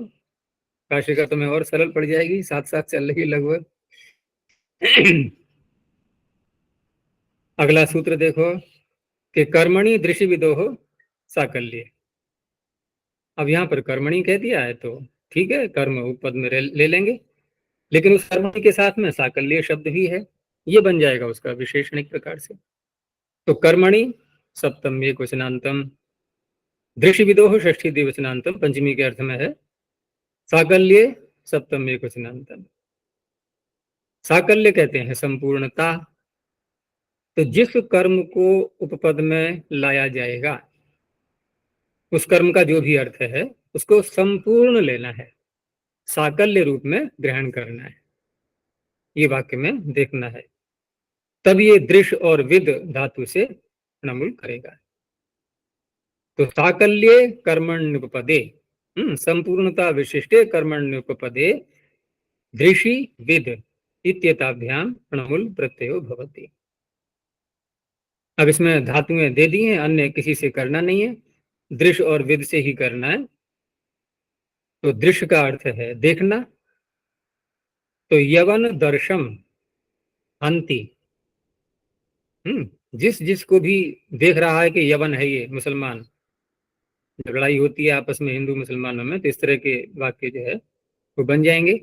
Speaker 1: काशी का तुम्हें और सरल पड़ जाएगी, साथ साथ चल रही लगभग। अगला सूत्र देखो कि कर्मणि दृश्य विदोह साकल्य। अब यहाँ पर कर्मणि कह दिया है तो ठीक है, कर्म उपपद में ले लेंगे, लेकिन उस कर्मणि के साथ में साकल्य शब्द भी है, ये बन जाएगा उसका विशेषण एक प्रकार से। तो कर्मणि सप्तम एक वचनांतम, दृश्य विदोह षष्ठी द्विवचनांतम पंचमी के अर्थ में है, साकल्य सप्तम एक वचनांतम। साकल्य कहते हैं संपूर्णता। तो जिस कर्म को उपपद में लाया जाएगा उस कर्म का जो भी अर्थ है उसको संपूर्ण लेना है, साकल्य रूप में ग्रहण करना है, ये वाक्य में देखना है। तब ये दृश्य और विद धातु से नमुल करेगा। तो साकल्ये कर्मण्युपपदे, संपूर्णता विशिष्टे कर्मण्युपपदे दृषि विद इत्येताभ्याम प्रणमुल प्रत्ययो भवति। अब इसमें धातुएं दे दी हैं, अन्य किसी से करना नहीं है, दृश्य और विद से ही करना है। तो दृश्य का अर्थ है देखना, तो यवन दर्शम हंति, जिस जिसको भी देख रहा है कि यवन है ये मुसलमान, लड़ाई होती है आपस में हिंदू मुसलमानों में, तो इस तरह के वाक्य जो है वो बन जाएंगे।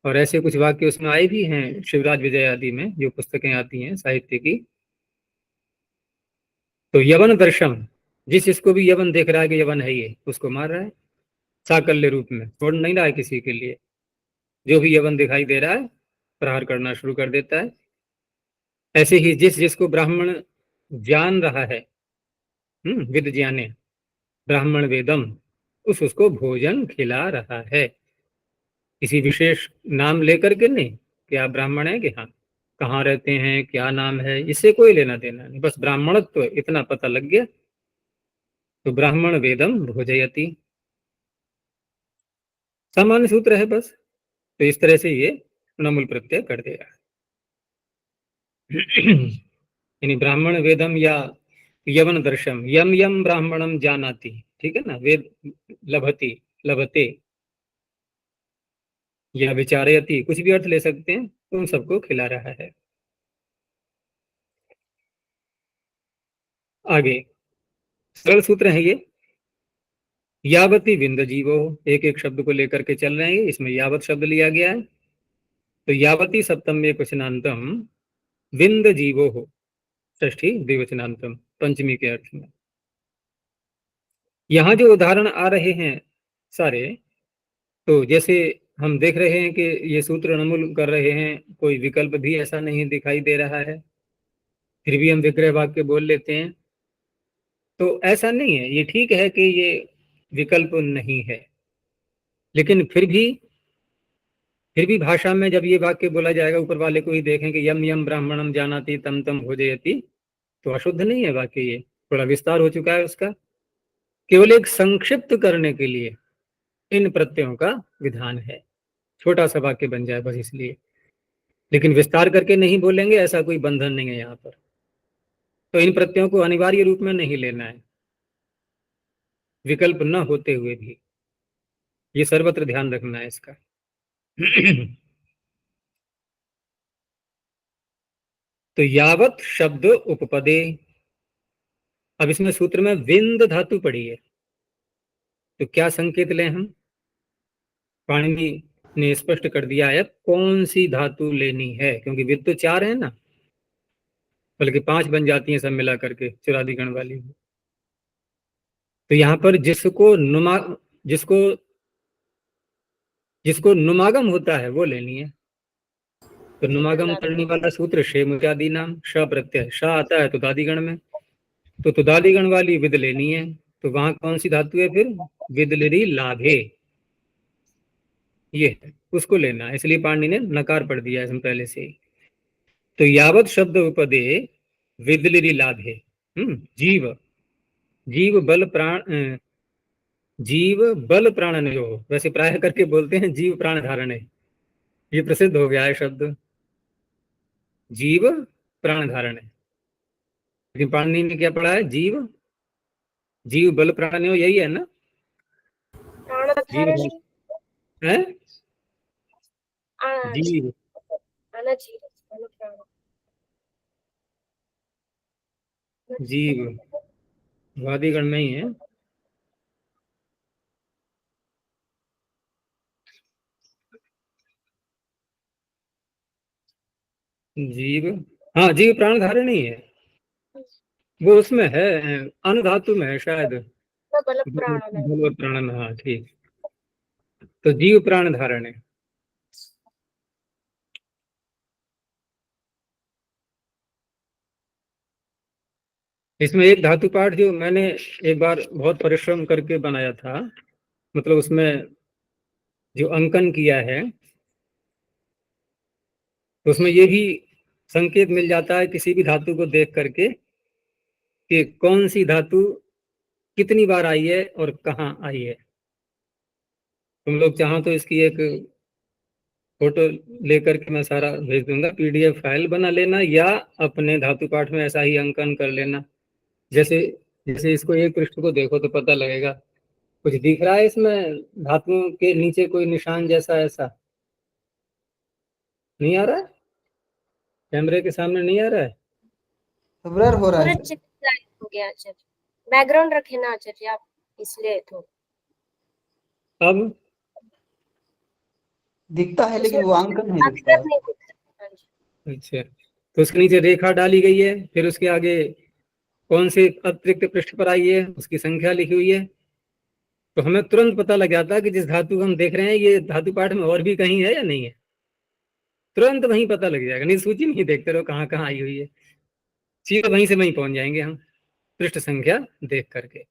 Speaker 1: और ऐसे कुछ वाक्य उसमें आए भी हैं शिवराज विजय आदि में, जो पुस्तकें आती हैं साहित्य की। तो यवन दर्शम, जिस जिसको भी यवन देख रहा है कि यवन है ये, उसको मार रहा है साकल्य रूप में, छोड़ नहीं रहा है किसी के लिए। जो भी यवन दिखाई दे रहा है प्रहार करना शुरू कर देता है। ऐसे ही जिस जिसको ब्राह्मण जान रहा है, विद ज्ञाने ब्राह्मण वेदम, उसको भोजन खिला रहा है, किसी विशेष नाम लेकर के नहीं कि आप ब्राह्मण हैं कि हाँ, कहाँ रहते हैं क्या नाम है, इससे कोई लेना देना नहीं, बस ब्राह्मणत्व तो इतना पता लग गया। तो ब्राह्मण वेदम भोजयति, सामान्य सूत्र है बस। तो इस तरह से ये नमूल प्रत्यय कर देगा। यानी ब्राह्मण वेदम या यवन दर्शम, यम यम ब्राह्मणम जानाति, ठीक है ना, वेद लभति लभते या विचारयति, कुछ भी अर्थ ले सकते हैं, उन सबको खिला रहा है। आगे सरल सूत्र है ये, यावती विंद जीवो, एक एक शब्द को लेकर के चल रहे हैं, इसमें यावत शब्द लिया गया है। तो यावती सप्तम में क्वचनांतम विंद जीवो हो षष्ठी द्विवचनांतम पंचमी के अर्थ में। यहाँ जो उदाहरण आ रहे हैं सारे, तो जैसे हम देख रहे हैं कि ये सूत्र नमूल कर रहे हैं, कोई विकल्प भी ऐसा नहीं दिखाई दे रहा है, फिर भी हम विग्रह वाक्य बोल लेते हैं। तो ऐसा नहीं है, ये ठीक है कि ये विकल्प नहीं है, लेकिन फिर भी भाषा में जब ये वाक्य बोला जाएगा, ऊपर वाले को ही देखें कि यम यम ब्राह्मणम जानाति तम तम भोजयति, तो अशुद्ध नहीं है वाक्य, ये थोड़ा विस्तार हो चुका है उसका, केवल एक संक्षिप्त करने के लिए इन प्रत्ययों का विधान है, छोटा सा वाक्य बन जाए बस इसलिए, लेकिन विस्तार करके नहीं बोलेंगे ऐसा कोई बंधन नहीं है यहाँ पर। तो इन प्रत्ययों को अनिवार्य रूप में नहीं लेना है, विकल्प न होते हुए भी, ये सर्वत्र ध्यान रखना है इसका। तो यावत शब्द उपपदे, अब इसमें सूत्र में विंद धातु पड़ी है, तो क्या संकेत लें हम? पाणिनि ने स्पष्ट कर दिया है कौन सी धातु लेनी है, क्योंकि विद तो 4 है ना, बल्कि 5 बन जाती हैं सब मिला करके चुरादिगण वाली। तो यहाँ पर जिसको जिसको नुमागम होता है वो लेनी है। तो नुमागम करने वाला सूत्र शेमुत्यादि नाम, श प्रत्यय, श आता है तुदादिगण में, तो तुदादिगण वाली विद लेनी है। तो वहां कौन सी धातु है फिर? विदलिरी लाभे, ये उसको लेना है, इसलिए पाणिनि ने नकार पढ़ दिया इसमें पहले से ही। तो यावत शब्द उपदे विदलिरी लाभे, जीव, जीव बल प्राण, जीव बल प्राण ने, वैसे प्राय करके बोलते हैं जीव प्राण धारण है, ये प्रसिद्ध हो गया है शब्द, जीव प्राण धारण है। लेकिन पाणिनि ने क्या पढ़ा है? जीव, जीव बल प्राण, यही है ना? जीव है, जीव, जीव वादिगण में ही है। जीव, हाँ जीव प्राण धारण ही है, वो उसमें है, अनुधातु में है शायद,
Speaker 3: बल प्राण
Speaker 1: बल प्राण में, हाँ ठीक। तो जीव प्राण धारण है। इसमें एक धातु पाठ जो मैंने एक बार बहुत परिश्रम करके बनाया था, मतलब उसमें जो अंकन किया है, तो उसमें ये भी संकेत मिल जाता है किसी भी धातु को देख करके कि कौन सी धातु कितनी बार आई है और कहाँ आई है। तुम लोग चाहो तो इसकी एक फोटो लेकर के मैं सारा भेज दूंगा, पीडीएफ फाइल बना लेना, या अपने धातु पाठ में ऐसा ही अंकन कर लेना। जैसे जैसे इसको एक पृष्ठ को देखो तो पता लगेगा, कुछ दिख रहा है इसमें धातुओं के नीचे कोई निशान जैसा, ऐसा नहीं आ रहा है? कैमरे के सामने नहीं आ रहा है?
Speaker 2: तो ब्लर हो रहा
Speaker 3: पूरा
Speaker 2: है।
Speaker 3: चित्र हो गया आचार्य, बैकग्राउंड रखे ना आचार्य आप, इसलिए तो
Speaker 1: अब
Speaker 2: दिखता है लेकिन वो अंकन नहीं दिखता
Speaker 3: अक्षर
Speaker 2: है।
Speaker 3: नहीं दिखता। हाँ जी।
Speaker 1: अच्छा, तो उसके नीचे रेखा डाली गई है, फिर उसके आगे कौन से अतिरिक्त पृष्ठ पर आई है उसकी संख्या लिखी हुई है, तो हमें तुरंत पता लग जाता है कि जिस धातु को हम देख रहे हैं ये धातु पाठ में और भी कहीं है या नहीं है, तुरंत वहीं पता लग जाएगा। नहीं सूची नहीं देखते रहो कहाँ कहाँ आई हुई है, सीधा वहीं से वहीं पहुंच जाएंगे हम पृष्ठ संख्या देख करके।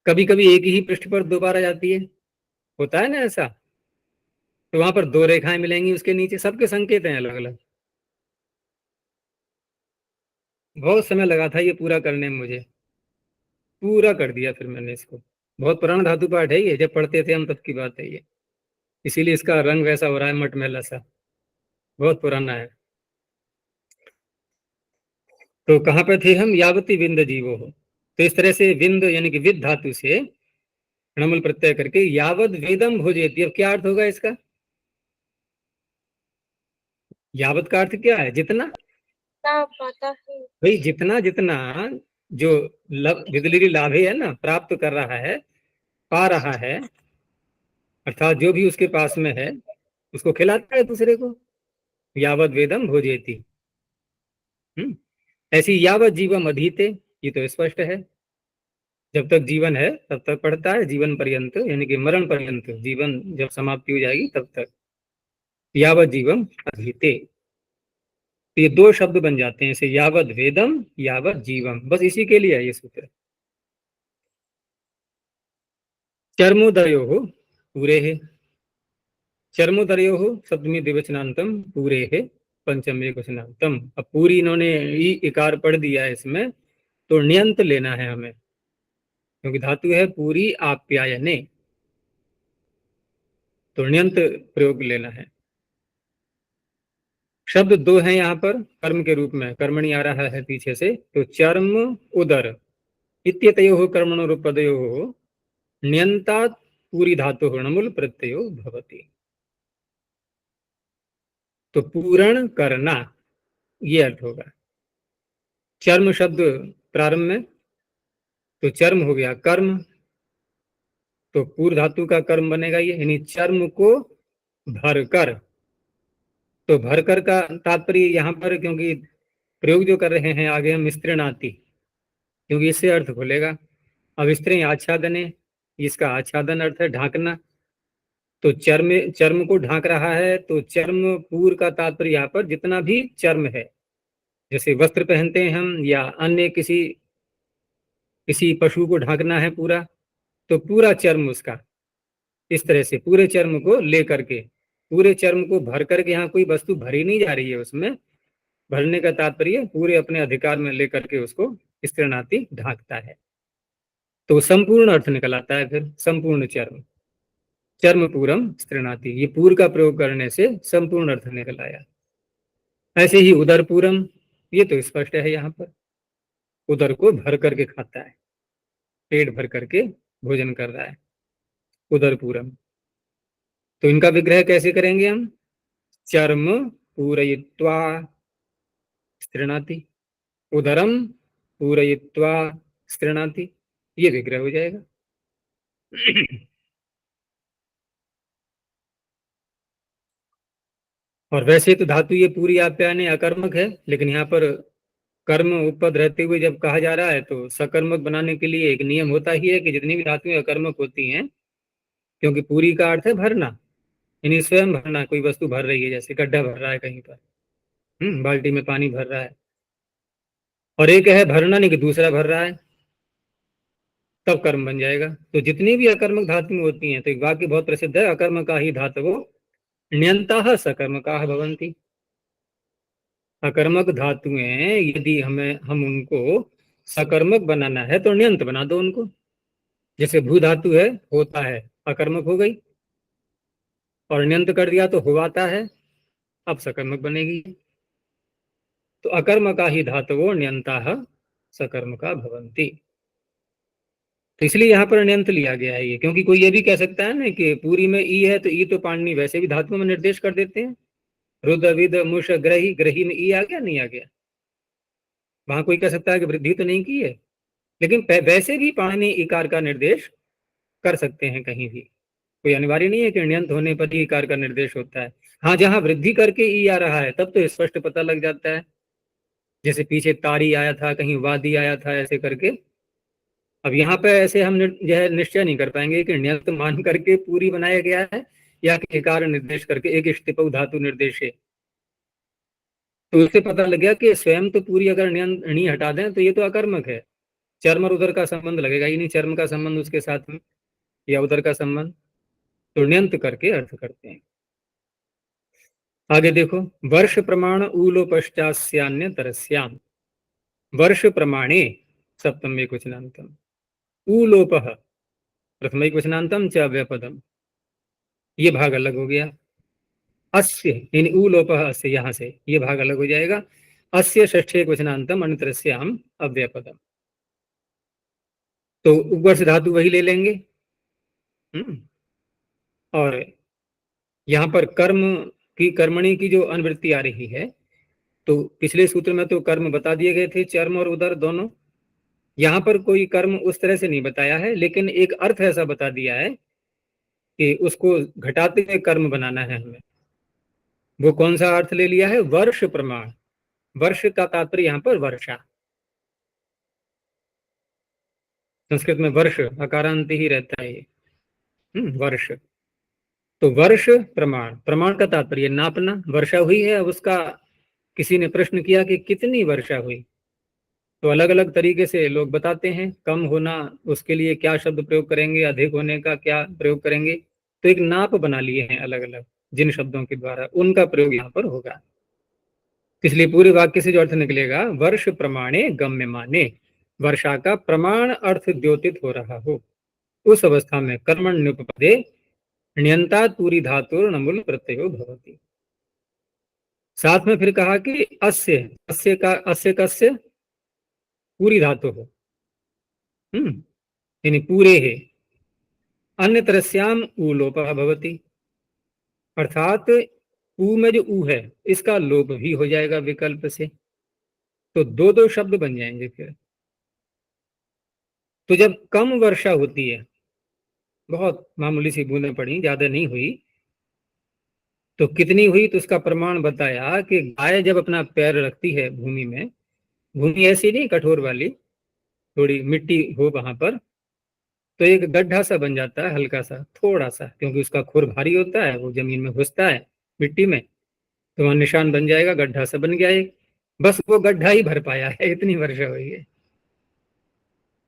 Speaker 1: कभी कभी एक ही पृष्ठ पर 2 बार आ जाती है, होता है ना ऐसा, तो वहां पर 2 रेखाएं मिलेंगी उसके नीचे, सबके संकेत हैं अलग अलग। बहुत समय लगा था ये पूरा करने में मुझे, पूरा कर दिया फिर मैंने इसको। बहुत पुराना धातु पाठ है ये, जब पढ़ते थे हम तब की बात है ये, इसीलिए इसका रंग वैसा हो रहा है मटमैला सा, बहुत पुराना है। तो कहाँ पे थे हम? यावती विंद जीवो हो, तो इस तरह से विंद यानी कि विद धातु से णमुल प्रत्यय करके यावद वेदम भोजयति। अब क्या अर्थ होगा इसका? यावत का अर्थ क्या है? जितना,
Speaker 3: पता है।
Speaker 1: भाई जितना जितना जो विदलिरी लाभे है ना, प्राप्त कर रहा है, पा रहा है, अर्थात जो भी उसके पास में है उसको खिलाता है दूसरे को, यावत वेदम भोजयति। ऐसी यावत जीवम अधीते, ये तो स्पष्ट है, जब तक जीवन है तब तक पढ़ता है, जीवन पर्यंत यानी कि मरण पर्यंत, जीवन जब समाप्ति हो जाएगी तब तक, यावत जीवम अधीते। तो ये 2 शब्द बन जाते हैं, इसे यावत वेदम यावत जीवम, बस इसी के लिए है ये सूत्र। चर्मोदयो हो पूरे है, चर्मोदयो हो सप्तमी द्विवचनांतम पूरे है पंचमी एकवचनांतम। अब पूरी इन्होंने ई इकार पढ़ दिया है इसमें, तो ण्यंत लेना है हमें, क्योंकि धातु है पूरी आप्यायने, तो ण्यंत प्रयोग लेना है। शब्द 2 हैं यहाँ पर कर्म के रूप में, कर्मणि आ रहा है पीछे से, तो चर्म उदर इत्यतयो कर्मणो रूपदयो ण्यंतात् पूरी धातु णमुल प्रत्ययो भवति। तो पूर्ण करना, ये अर्थ होगा। चर्म शब्द प्रारंभ में, तो चर्म हो गया कर्म, तो पूर्व धातु का कर्म बनेगा ये, यानी चर्म को भरकर। तो भरकर का तात्पर्य यहाँ पर, क्योंकि प्रयोग जो कर रहे हैं आगे हम स्त्रीणाति, क्योंकि इससे अर्थ खुलेगा। अब स्त्री आच्छादने, इसका आच्छादन अर्थ है ढांकना, तो चर्म को ढांक रहा है, तो चर्म पूर्व का तात्पर्य यहाँ पर जितना भी चर्म है, जैसे वस्त्र पहनते हैं हम या अन्य किसी पशु को ढांकना है पूरा, तो पूरा चर्म उसका, इस तरह से पूरे चर्म को लेकर के, पूरे चर्म को भर करके, यहाँ कोई वस्तु भरी नहीं जा रही है, उसमें भरने का तात्पर्य पूरे अपने अधिकार में लेकर के उसको स्त्रीणाति ढांकता है। तो संपूर्ण अर्थ निकल आता है फिर, संपूर्ण चर्म, चर्म पूरम स्त्रीणाति, ये पूर का प्रयोग करने से संपूर्ण अर्थ निकल आया। ऐसे ही उदर पूरम, ये तो स्पष्ट है, यहाँ पर उदर को भर करके खाता है, पेट भर करके भोजन कर रहा है, उदर पूरम। तो इनका विग्रह कैसे करेंगे हम? चर्म पूरयित्वा स्त्रीणाति, उदरम पूरयित्वा स्त्रीणाति, ये विग्रह हो जाएगा। और वैसे तो धातु ये पूरी आप्यायने अकर्मक है, लेकिन यहाँ पर कर्म उपपद रहते हुए जब कहा जा रहा है, तो सकर्मक बनाने के लिए एक नियम होता ही है कि जितनी भी धातुएं अकर्मक होती हैं, क्योंकि पूरी का अर्थ है भरना, यानी स्वयं भरना, कोई वस्तु भर रही है, जैसे गड्ढा भर रहा है कहीं पर, बाल्टी में पानी भर रहा है, और एक है भरना नहीं कि दूसरा भर रहा है, तब कर्म बन जाएगा। तो जितनी भी अकर्मक धातुएं होती हैं, तो एक वाक्य बहुत प्रसिद्ध है, अकर्मका ही धातवो ण्यंताः सकर्मकाः भवन्ति। अकर्मक धातुएं यदि हम उनको सकर्मक बनाना है तो ण्यंत बना दो उनको। जैसे भू धातु है, होता है, अकर्मक हो गई, और ण्यंत कर दिया तो होवाता है, अब सकर्मक बनेगी। तो अकर्मका ही धातवो ण्यंताः सकर्मका भवन्ति। तो इसलिए यहाँ पर ण्यंत लिया गया है ये, क्योंकि कोई ये भी कह सकता है ना कि पूरी में ई है तो ई तो पाणनी वैसे भी धातुओं में निर्देश कर देते हैं, रुद विद मुष ग्रही, ग्रही में ई आ गया, नहीं आ गया। वहां कोई कह सकता है कि वृद्धि तो नहीं की है, लेकिन वैसे भी पाणनी इकार का निर्देश कर सकते हैं कहीं भी, कोई अनिवार्य नहीं है कि ण्यंत होने पर ही इकार का निर्देश होता है। हाँ, जहां वृद्धि करके ई आ रहा है तब तो स्पष्ट पता लग जाता है, जैसे पीछे तारी आया था, कहीं वादी आया था, ऐसे करके। अब यहाँ पे ऐसे हम यह निश्चय नहीं कर पाएंगे कि ण्यंत मान करके पूरी बनाया गया है या कि इकार निर्देश करके, एक स्टिपौ धातु निर्देश है, तो उससे पता लग गया कि स्वयं तो पूरी अगर णी हटा दें तो ये तो अकर्मक है, चर्म और उदर का संबंध लगेगा ही नहीं, चर्म का संबंध उसके साथ में या उदर का संबंध, तो ण्यंत करके अर्थ करते हैं। आगे देखो, वर्ष प्रमाण ऊलोपश्चास्यान्य तरस्याम, वर्ष प्रमाणे सप्तम एक वचनांतम, ऊलोपः प्रथम एक वचनांतम च व्यपदम, ये भाग अलग हो गया। अस्य यानी ऊलोपः अस्य, यहाँ से ये भाग अलग हो जाएगा। अस्य षष्ठे एक वचनांतम अनंतरस्याम अव्यपदम, तो उपवर्ष धातु वही ले लेंगे। और यहाँ पर कर्म की, कर्मणि की जो अनुवृत्ति आ रही है, तो पिछले सूत्र में तो कर्म बता दिए गए थे, चर्म और उदर दोनों। यहाँ पर कोई कर्म उस तरह से नहीं बताया है, लेकिन एक अर्थ ऐसा बता दिया है कि उसको घटाते हुए कर्म बनाना है हमें। वो कौन सा अर्थ ले लिया है? वर्ष प्रमाण। वर्ष का तात्पर्य यहाँ पर वर्षा, संस्कृत में वर्ष अकारांत ही रहता है ये, वर्ष। तो वर्ष प्रमाण, प्रमाण का तात्पर्य नापना, वर्षा हुई है, अब उसका किसी ने प्रश्न किया कि कितनी वर्षा हुई, तो अलग अलग तरीके से लोग बताते हैं। कम होना, उसके लिए क्या शब्द प्रयोग करेंगे, अधिक होने का क्या प्रयोग करेंगे, तो एक नाप बना लिए हैं अलग अलग, जिन शब्दों के द्वारा उनका प्रयोग यहाँ पर होगा। इसलिए पूरे वाक्य से जो अर्थ निकलेगा, वर्ष प्रमाणे गम्य माने, वर्षा का प्रमाण अर्थ द्योतित हो रहा हो, उस अवस्था में कर्मण न्युपपदे ण्यंतात् पूरी धातुर नमुल प्रत्ययो भवति। साथ में फिर कहा कि अस्य, अस्य का, अस्य कस्य, पूरी धातु हो, यानी पूरे है। अन्य तरस्याम ऊ लोपः भवति, अर्थात ऊ में जो ऊ है इसका लोप भी हो जाएगा विकल्प से। तो दो दो शब्द बन जाएंगे फिर। तो जब कम वर्षा होती है, बहुत मामूली सी बूंदें पड़ी, ज्यादा नहीं हुई, तो कितनी हुई तो उसका प्रमाण बताया कि गाय जब अपना पैर रखती है भूमि में, भूमि ऐसी नहीं कठोर वाली, थोड़ी मिट्टी हो वहां पर, तो एक गड्ढा सा बन जाता है, हल्का सा, थोड़ा सा, क्योंकि उसका खुर भारी होता है, वो जमीन में घुसता है मिट्टी में, तो वहां निशान बन जाएगा, गड्ढा सा बन गया एक। बस वो गड्ढा ही भर पाया है, इतनी वर्षा हुई है।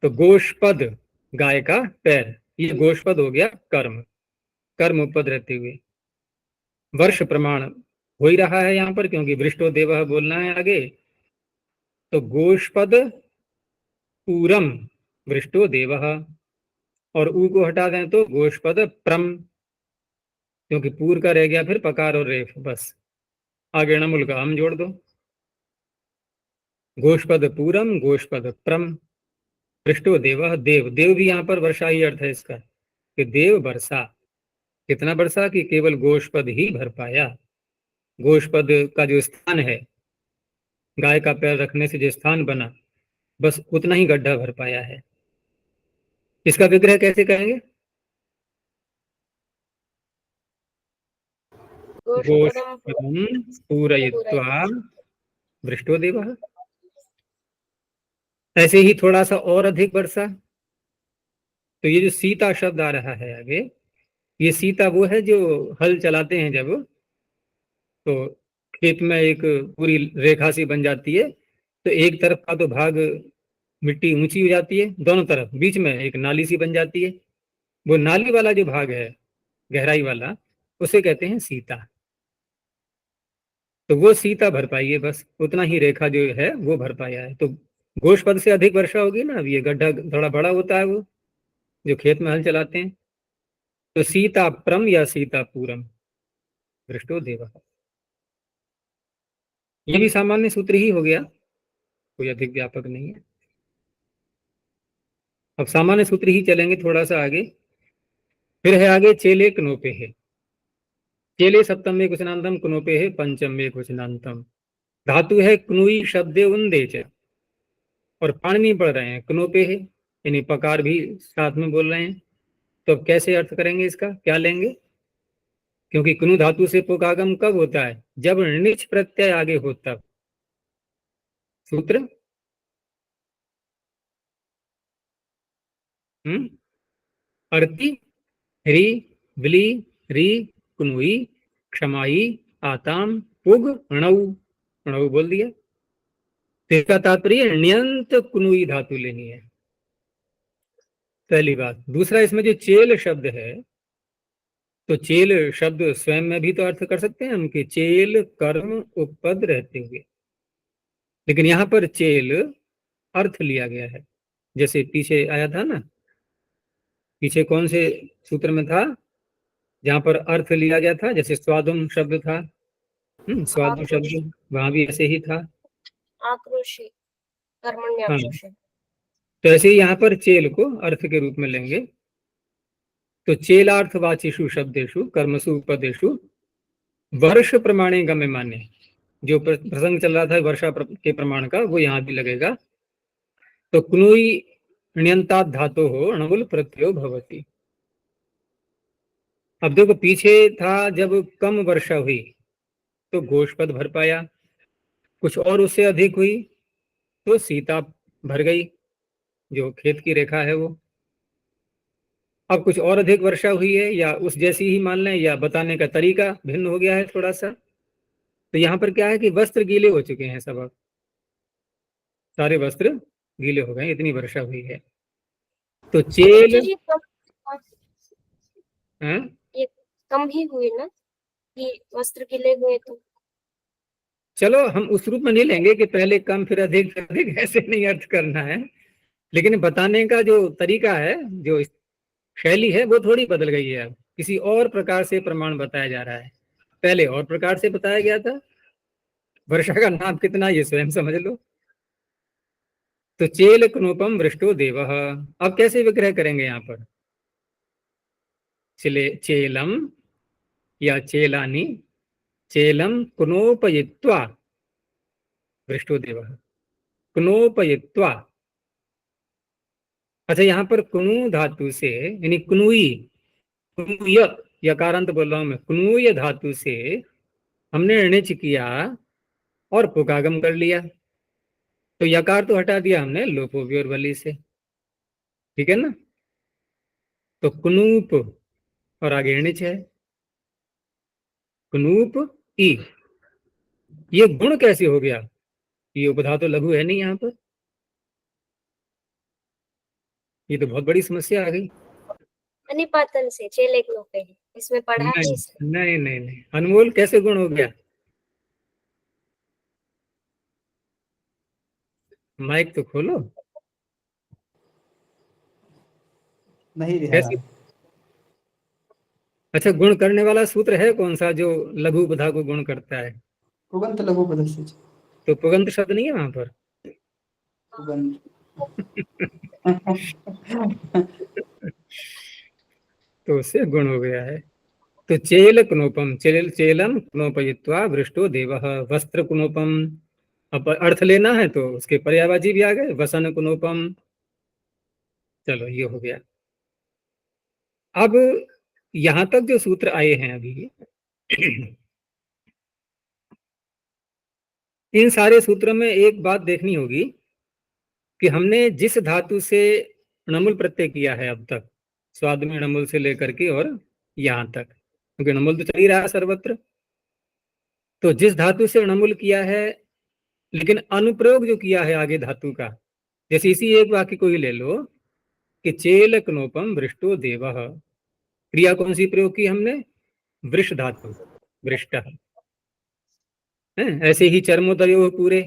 Speaker 1: तो गोष्पद, गाय का पैर, ये गोष्पद हो गया कर्म, कर्म उपद रहते हुए। वर्ष प्रमाण हो ही रहा है यहाँ पर, क्योंकि वृष्टो देवः बोलना है आगे। तो गोष्पद पूरम वृष्टो देवः, और ऊ को हटा दें तो गोष्पद प्रम, क्योंकि पूर का रह गया फिर पकार और रेफ, बस आगे नमुल का हम जोड़ दो। गोष्पद पूरम गोष्पद प्रम वृष्टो देवः, देव, देव भी यहाँ पर वर्षा ही अर्थ है इसका, कि देव वर्षा, कितना वर्षा कि केवल गोष्पद ही भर पाया। गोष्पद का जो स्थान है, गाय का पैर रखने से जो स्थान बना, बस उतना ही गड्ढा भर पाया है। इसका विग्रह कैसे करेंगे?
Speaker 3: गोष्पदं
Speaker 1: गोष्पदं पूरयित्वा वृष्टो देवः। ऐसे ही थोड़ा सा और अधिक वर्षा, तो ये जो सीता शब्द आ रहा है आगे, ये सीता वो है जो हल चलाते हैं जब, तो खेत में एक पूरी रेखा सी बन जाती है, तो एक तरफ का तो भाग मिट्टी ऊंची हो जाती है, दोनों तरफ बीच में एक नाली सी बन जाती है, वो नाली वाला जो भाग है गहराई वाला, उसे कहते हैं सीता। तो वो सीता भर पाई है, बस उतना ही रेखा जो है वो भर पाया है। तो गोष्पद से अधिक वर्षा होगी ना, अब ये गड्ढा थोड़ा बड़ा होता है वो, जो खेत में हल चलाते हैं। तो सीता प्रम या सीता पूरम वृष्टो देव, ये भी सामान्य सूत्र ही हो गया, कोई अधिक व्यापक नहीं है। अब सामान्य सूत्र ही चलेंगे थोड़ा सा आगे। फिर है आगे चेले कनोपे है, चेले सप्तम में क्वचनांतम, कनोपे है पंचम में क्वचनांतम। धातु है क्नुई शब्दे उन्दे च, और पाणिनि पढ़ रहे हैं कनोपे है, यानी पकार भी साथ में बोल रहे हैं। तो अब कैसे अर्थ करेंगे इसका, क्या लेंगे? क्योंकि कनु धातु से पुकागम कब होता है? जब निच प्रत्यय आगे हो तब। सूत्र अर्ति ह्री विली री कुनुई क्षमाई आताम पुग णौ, णौ बोल दिया। तो इसका तात्पर्य ण्यंत कुनुई धातु लेनी है, पहली बात। दूसरा, इसमें जो चेल शब्द है, तो चेल शब्द स्वयं में भी तो अर्थ कर सकते हैं हम कि चेल कर्म उपपद रहते हुए, लेकिन यहाँ पर चेल अर्थ लिया गया है। जैसे पीछे आया था ना, पीछे कौन से सूत्र में था जहां पर अर्थ लिया गया था, जैसे स्वादुम शब्द था, स्वादुम शब्द वहां भी ऐसे ही था।
Speaker 3: आक्रोशी, कर्मण्य
Speaker 1: हाँ,
Speaker 3: आक्रोशी।
Speaker 1: तो ऐसे ही यहाँ पर चेल को अर्थ के रूप में लेंगे। तो चेलार्थवाचिषु शब्देषु कर्मसु पदेषु वर्ष प्रमाणे गम्य माने, जो प्रसंग चल रहा था वर्षा के प्रमाण का, वो यहाँ भी लगेगा। तो क्नुई ण्यंतात धातु हो अणुल प्रत्ययो भवति। अब देखो, पीछे था जब कम वर्षा हुई तो गोष्पद भर पाया, कुछ और उससे अधिक हुई तो सीता भर गई, जो खेत की रेखा है वो। अब कुछ और अधिक वर्षा हुई है, या उस जैसी ही मान लें, या बताने का तरीका भिन्न हो गया है थोड़ा सा। तो यहाँ पर क्या है कि वस्त्र गीले हो चुके हैं सब, अब सारे वस्त्र गीले हो गए, इतनी वर्षा हुई है। तो चेल
Speaker 3: जी कम,
Speaker 1: है?
Speaker 3: ये कम ही हुई ना कि वस्त्र गीले हुए तो।
Speaker 1: चलो हम उस रूप में नहीं लेंगे कि पहले कम फिर अधिक फिर अधिक, ऐसे नहीं अर्थ करना है, लेकिन बताने का जो तरीका है, जो शैली है, वो थोड़ी बदल गई है। अब किसी और प्रकार से प्रमाण बताया जा रहा है, पहले और प्रकार से बताया गया था। वर्षा का नाम कितना, ये स्वयं समझ लो। तो चेल कनूपम वृष्टो देवः, अब कैसे विग्रह करेंगे यहाँ पर? चेलम या चेलानी, चेलम कुनोपयित्वा वृष्टो देवः, क्नोपयित्वा। अच्छा, यहाँ पर कुणु धातु से यानी कुनुई, कुनुय, यकारांत बोल रहा हूं मैं, कुनुय धातु से हमने णिच किया और पुकागम कर लिया, तो यकार तो हटा दिया हमने लोपोव्योर बलि से, ठीक है ना। तो कुनूप और आगे णिच है, कुनूप ई। ये गुण कैसे हो गया? ये उपधा तो लघु है नहीं यहाँ पर, ये तो बहुत बड़ी समस्या आ गई।
Speaker 3: अनिपातन से चेले लोपे है, इसमें पढ़ा है
Speaker 1: नहीं
Speaker 3: इसे।
Speaker 1: नहीं नहीं नहीं, अनमोल कैसे गुण हो गया? माइक तो खोलो।
Speaker 2: नहीं
Speaker 1: कैसे?
Speaker 2: रहा।
Speaker 1: अच्छा, गुण करने वाला सूत्र है कौन सा जो लघु उपधा को गुण करता है?
Speaker 2: पुगंत लघु पदस्य च।
Speaker 1: तो पुगंत शब्द नहीं है वहां पर।
Speaker 2: पुगंत।
Speaker 1: तो उससे गुण हो गया है। तो चेल कुनोपम, चेलन कुनोपयित्वा वृष्टो देवः, वस्त्र कुनोपम। अब अर्थ लेना है तो उसके पर्यायवाची भी आ गए, वसन कुनोपम। चलो ये हो गया। अब यहां तक जो सूत्र आए हैं अभी, इन सारे सूत्रों में एक बात देखनी होगी कि हमने जिस धातु से णमुल प्रत्यय किया है अब तक, स्वाद में णमुल से लेकर के और यहां तक, क्योंकि णमुल तो चल ही रहा है सर्वत्र, तो जिस धातु से णमुल किया है, लेकिन अनुप्रयोग जो किया है आगे धातु का, जैसे इसी एक वाक्य को ही ले लो कि चेल कनोपम वृष्टो देवः, क्रिया कौन सी प्रयोग की हमने? वृष धातु, वृष्ट है। ऐसे ही चर्मोदयो पूरे,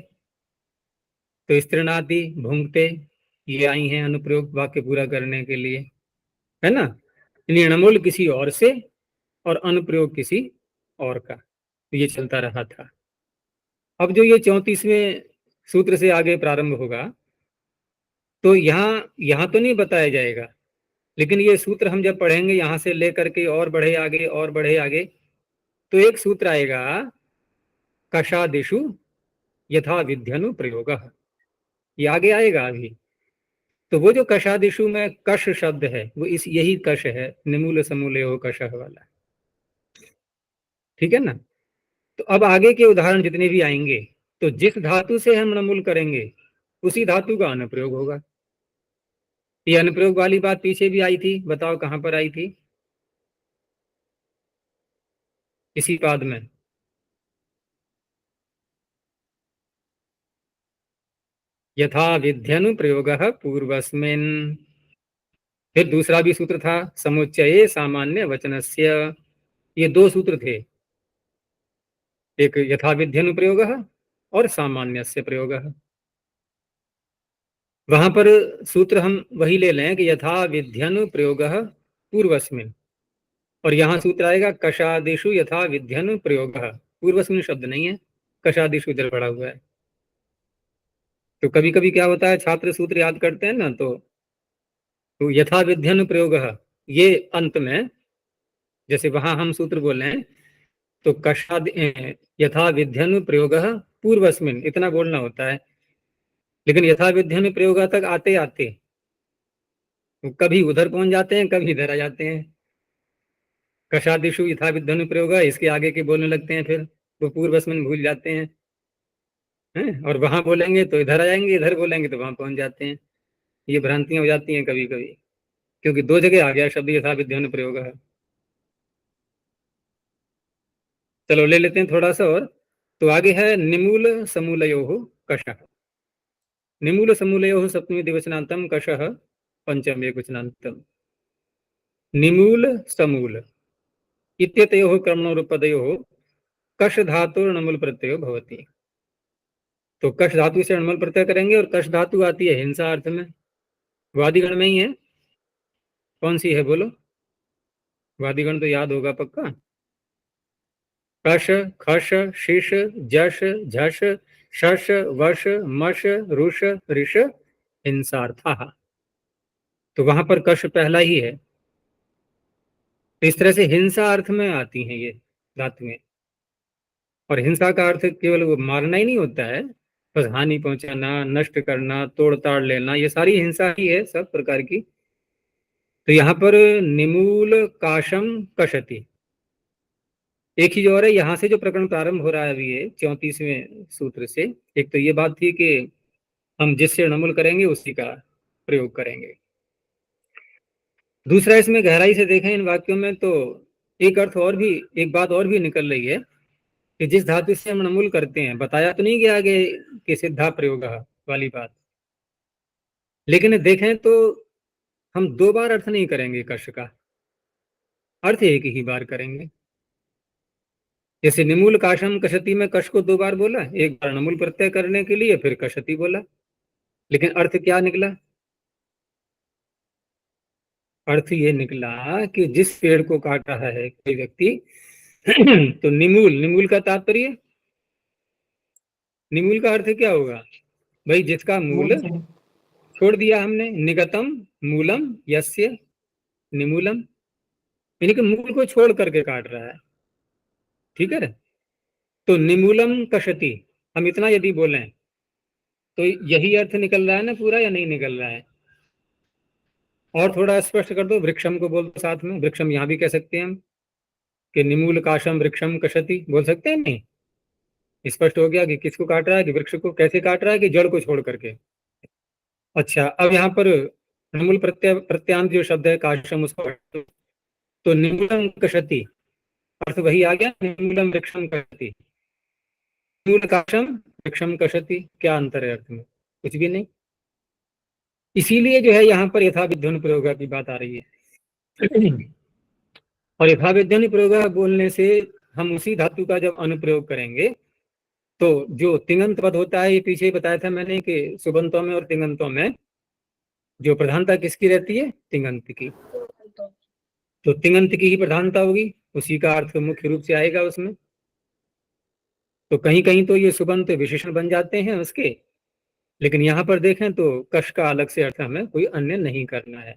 Speaker 1: तो स्त्रीणादि भूंगते, ये आई हैं अनुप्रयोग वाक्य पूरा करने के लिए, है ना। णमूल किसी और से और अनुप्रयोग किसी और का, तो ये चलता रहा था। अब जो ये 34वें सूत्र से आगे प्रारंभ होगा, तो यहाँ तो नहीं बताया जाएगा, लेकिन ये सूत्र हम जब पढ़ेंगे यहां से लेकर के और बढ़े आगे और बढ़े आगे, तो एक सूत्र आएगा कषादिषु यथा विध्यनु प्रयोग, ये आगे आएगा अभी। तो वो जो कषादिषु में कष शब्द है, वो इस यही कष है, निमूल समूल हो कष वाला, ठीक है ना। तो अब आगे के उदाहरण जितने भी आएंगे, तो जिस धातु से हम नमूल करेंगे उसी धातु का अनुप्रयोग होगा। ये अनुप्रयोग वाली बात पीछे भी आई थी, बताओ कहां पर आई थी? इसी पाद में। यथा विध्यनु प्रयोग पूर्वस्मिन्। फिर दूसरा भी सूत्र था, समुच्चये सामान्य वचनस्य। ये दो सूत्र थे, एक यथा विध्यनु प्रयोग और सामान्यस्य प्रयोग। वहां पर सूत्र हम वही ले लें कि यथा विध्यनु प्रयोग पूर्वस्मिन्, और यहाँ सूत्र आएगा कषादिषु यथा विध्यनु प्रयोग। पूर्वस्मिन् शब्द नहीं है, कषादिषु इधर पड़ा हुआ है। तो कभी कभी क्या होता है, छात्र सूत्र याद करते हैं ना, तो यथा विध्यनु प्रयोग, ये अंत में, जैसे वहां हम सूत्र बोले हैं, तो कषाद यथा विध्यनु प्रयोग पूर्वस्मिन्, इतना बोलना होता है। लेकिन यथा विध्यनु प्रयोग तक आते आते कभी उधर पहुंच जाते हैं, कभी इधर आ जाते हैं। कषादिषु यथा विध्यनु प्रयोग, इसके आगे के बोलने लगते हैं, फिर वो पूर्वस्मिन् भूल जाते हैं, और वहां बोलेंगे तो इधर आ जाएंगे, इधर बोलेंगे तो वहां पहुंच जाते हैं। ये भ्रांतियां हो जाती हैं कभी कभी, क्योंकि दो जगह आ गया शब्द यथा विध्यनु प्रयोग है। चलो ले लेते हैं थोड़ा सा और। तो आगे है निमूल समूलयोः कषः। निमूल समूलयोः सप्तमी द्विवचनान्तम कषः पंचमी एकवचनान्तम। निमूल समूल इत्यतयोः क्रमणोरुपदयोः कष धातुर्नमुल प्रत्ययो भवति। तो कष धातु से नमुल प्रत्यय करेंगे, और कष धातु आती है हिंसा अर्थ में, वादिगण में ही है। कौन सी है बोलो? वादिगण तो याद होगा पक्का। कष, खश, शिश, जश, झश, शश, वश, मश, रुष, ऋष, हिंसार्थः। तो वहां पर कष पहला ही है। तो इस तरह से हिंसा अर्थ में आती हैं ये धातुएं। और हिंसा का अर्थ केवल वो मारना ही नहीं होता है, बस हानि पहुंचाना, नष्ट करना, तोड़ ताड़ लेना, ये सारी हिंसा ही है सब प्रकार की। तो यहाँ पर निमूल काशम कशति, एक ही जो है यहाँ से जो प्रकरण प्रारंभ हो रहा है अभी ये 34वें सूत्र से, एक तो ये बात थी कि हम जिससे नमुल करेंगे उसी का प्रयोग करेंगे। दूसरा, इसमें गहराई से देखें इन वाक्यों में तो एक अर्थ और भी, एक बात और भी निकल रही है कि जिस धातु से हम नमुल करते हैं, बताया तो नहीं गया आगे कि सिद्धा प्रयोग वाली बात, लेकिन देखें तो हम दो बार अर्थ नहीं करेंगे कश का, अर्थ एक ही बार करेंगे। जैसे निमूल काशम कशति में कश को दो बार बोला, एक बार नमूल प्रत्यय करने के लिए, फिर कशति बोला, लेकिन अर्थ क्या निकला? अर्थ ये निकला कि जिस पेड़ को काट रहा है कोई व्यक्ति तो निमूल, निमूल का तात्पर्य, निमूल का अर्थ क्या होगा भाई? जिसका मूल
Speaker 2: मूल से
Speaker 1: छोड़ दिया हमने, निगतम मूलम यस्य निमूलम, यानी कि मूल को छोड़ करके काट रहा है, ठीक है। तो निमूलम कशति, हम इतना यदि बोलें तो यही अर्थ निकल रहा है ना पूरा, या नहीं निकल रहा है? और थोड़ा स्पष्ट कर दो, वृक्षम को बोल दो साथ में, वृक्षम यहाँ भी कह सकते हैं हम कि निमूल काशम वृक्षम कशति, बोल सकते हैं नहीं? स्पष्ट हो गया कि किसको काट रहा है, कि वृक्ष को कैसे काट रहा है, कि जड़ को छोड़ करके। अच्छा, अब यहाँ पर निमूल प्रत्यांत जो शब्द है काशम, उसको तो निमूलम कशति, अर्थ वही आ गया, निमूलम वृक्षम कशति। निमूल काशम वृक्षम कशति, क्या अंतर है अर्थ में? कुछ भी नहीं। इसीलिए जो है यहाँ पर यथाविध्वनि प्रयोग की बात आ रही है। और यथाविध्वनि प्रयोग बोलने से हम उसी धातु का जब अनुप्रयोग करेंगे तो जो तिङंत पद होता है, ये पीछे बताया था मैंने कि सुबंतों में और तिङंतों में जो प्रधानता किसकी रहती है? तिङंत की। तो तिङंत की ही प्रधानता होगी, उसी का अर्थ मुख्य रूप से आएगा उसमें। तो कहीं कहीं तो ये सुबंत विशेषण बन जाते हैं उसके, लेकिन यहाँ पर देखें तो कश का अलग से अर्थ हमें कोई अन्य नहीं करना है।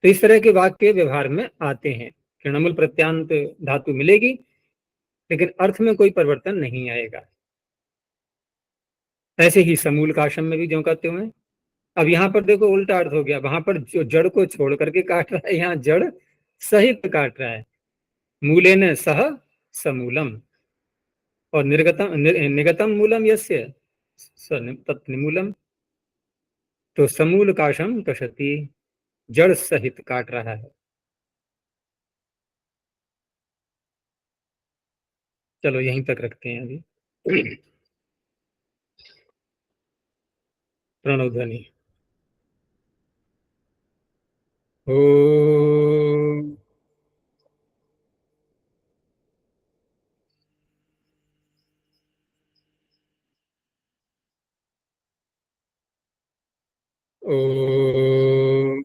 Speaker 1: तो इस तरह के वाक्य व्यवहार में आते हैं कि नमुल प्रत्यांत धातु मिलेगी लेकिन अर्थ में कोई परिवर्तन नहीं आएगा। ऐसे ही समूल काशम में भी जो कहते हुए। अब यहाँ पर देखो उल्टा अर्थ हो गया, वहां पर जो जड़ को छोड़ करके काट रहा है, यहाँ जड़ सहित काट रहा है। मूले न सह समूलम, और निगतम मूलम यस्य तत्निमूलम, तो समूल काशम कशति, जड़ सहित काट रहा है। चलो यहीं तक रखते हैं अभी। प्रणव ध्वनि। ओम ओम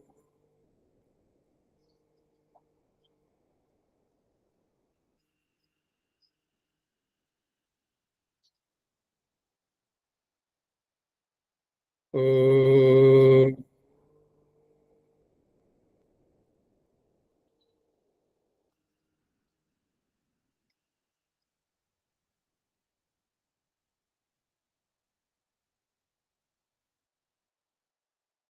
Speaker 1: ओम।